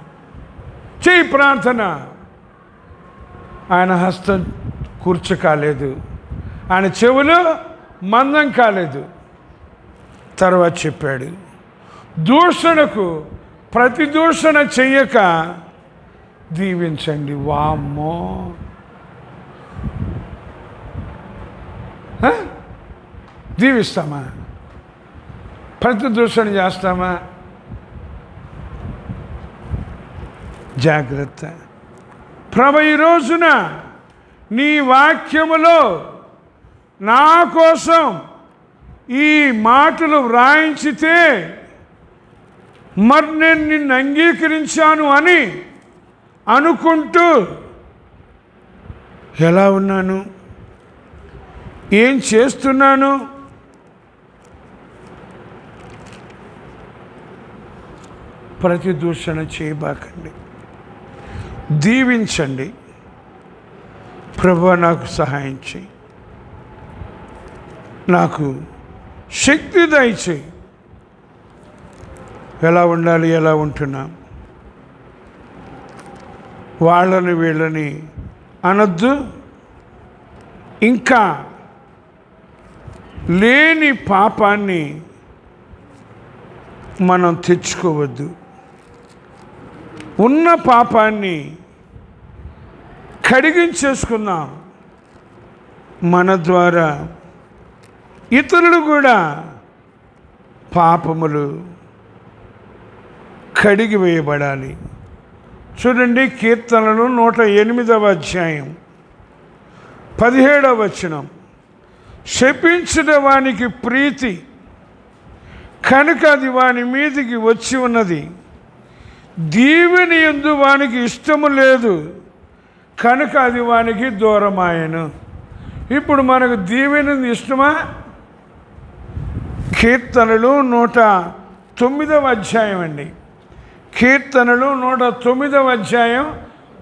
చేయి ప్రార్థన. ఆయన హస్తం కూర్చు కాలేదు, ఆయన చెవులు మందం కాలేదు. తర్వాత చెప్పాడు, దూషణకు ప్రతి దూషణ చెయ్యక దీవించండి. వామ్మో, దీవిస్తామా? ప్రతి దూషణ చేస్తామా? జాగ్రత్త. ప్రభు, ఈ రోజున నీ వాక్యములో నా కోసం ఈ మాటలు వ్రాయించితే మరి నేను నిన్ను అంగీకరించాను అని అనుకుంటూ ఎలా ఉన్నాను, ఏం చేస్తున్నాను, ప్రతి దూషణ చేయబాకండి, దీవించండి. ప్రభువా, నాకు సహాయం చేయి, నాకు శక్తి దయచేయి. ఎలా ఉండాలి, ఎలా ఉంటున్నాం, వాళ్ళని వీళ్ళని అనొద్దు. ఇంకా లేని పాపాన్ని మనం తెచ్చుకోవద్దు. ఉన్న పాపాన్ని కడిగించేసుకుందాం. మన ద్వారా ఇతరులు కూడా పాపములు కడిగి వేయబడాలి. చూడండి, కీర్తనలు 108వ అధ్యాయం 17వ వచనం. శపించిన వానికి ప్రీతి కనుక అది వాని మీదికి వచ్చి ఉన్నది, దీవెని యందు వానికి ఇష్టము లేదు కనుక అది వానికి దూరమాయను. ఇప్పుడు మనకు దీవెని ఇష్టమా? కీర్తనలు 109వ అధ్యాయం అండి. కీర్తనలు 109వ అధ్యాయం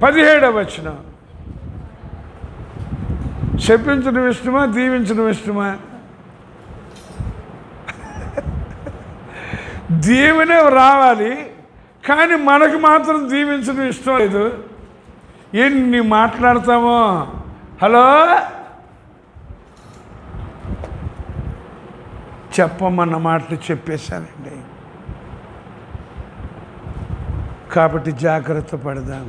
17వ వచనం. శపించడం ఇష్టమా, దీవించడం ఇష్టమా? దీవెనే రావాలి, కానీ మనకు మాత్రం దీవించడం ఇష్టం లేదు. ఎన్ని మాట్లాడతామో. హలో, చెప్పమన్న మాటలు చెప్పేశానండి. కాబట్టి జాగ్రత్త పడదాం,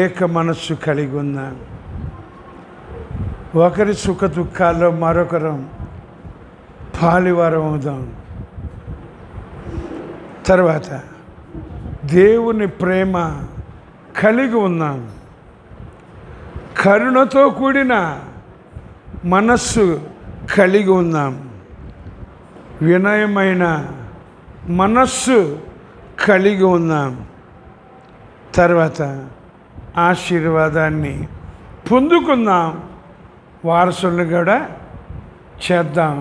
ఏక మనస్సు కలిగి ఉందాం. ఒకరి సుఖ దుఃఖాల్లో మరొకరం పాలివారం అవుదాం. తర్వాత దేవుని ప్రేమ కలిగి ఉన్నాం. కరుణతో కూడిన మనస్సు కలిగి ఉన్నాం. వినయమైన మనస్సు కలిగి ఉన్నాం. తర్వాత ఆశీర్వాదాన్ని పొందుకుందాం. వారసులను కూడా చేద్దాం.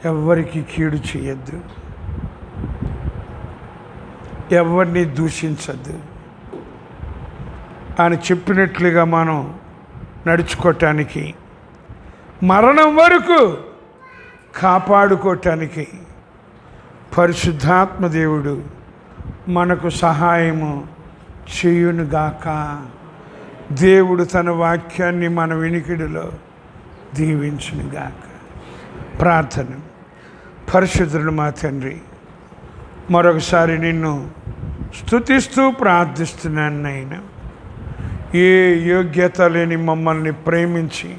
ఎవరికి కీడు చేయొద్దు, ఎవరిని దూషించద్దు. ఆయన చెప్పినట్లుగా మనం నడుచుకోవటానికి, మరణం వరకు కాపాడుకోవటానికి పరిశుద్ధాత్మ దేవుడు మనకు సహాయము చేయునుగాక. దేవుడు తన వాక్యాన్ని మన వినికిడిలో దీవించునుగాక. ప్రార్థన. పరిశుద్ధుడు మా తండ్రి, మరొకసారి నిన్ను స్తుతిస్తూ ప్రార్థిస్తున్నాను నాయన. ఏ యోగ్యత లేని మమ్మల్ని ప్రేమించి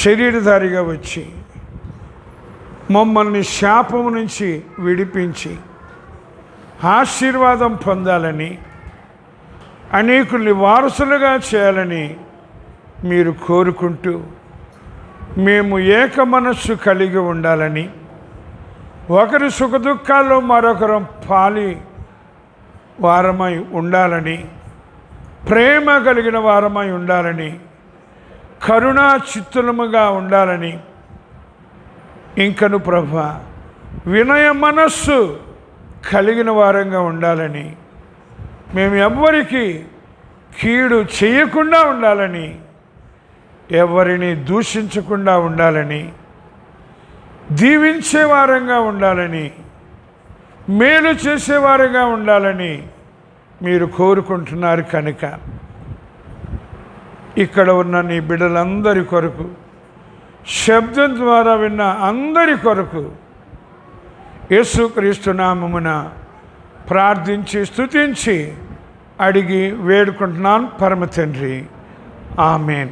శరీరధారిగా వచ్చి మమ్మల్ని శాపము నుంచి విడిపించి ఆశీర్వాదం పొందాలని, అనేకుల్ని వారసులుగా చేయాలని మీరు కోరుకుంటూ, మేము ఏక మనస్సు కలిగి ఉండాలని, ఒకరి సుఖదుఖాల్లో మరొకరం పాలి వారమై ఉండాలని ప్రేమ కలిగిన వారమై ఉండాలని, కరుణా చిత్తులముగా ఉండాలని, ఇంకను ప్రభువా వినయ మనస్సు కలిగిన వారంగా ఉండాలని, మేము ఎవ్వరికి కీడు చేయకుండా ఉండాలని, ఎవరిని దూషించకుండా ఉండాలని, దీవించే వారంగా ఉండాలని, మేలు చేసేవారుగా ఉండాలని మీరు కోరుకుంటున్నారు కనుక ఇక్కడ ఉన్న నీ బిడ్డలందరి కొరకు, శబ్దం ద్వారా విన్న అందరి కొరకు యేసుక్రీస్తు నామమున ప్రార్థించి స్తుతించి అడిగి వేడుకుంటున్నాను పరమ తండ్రి. ఆమేన్.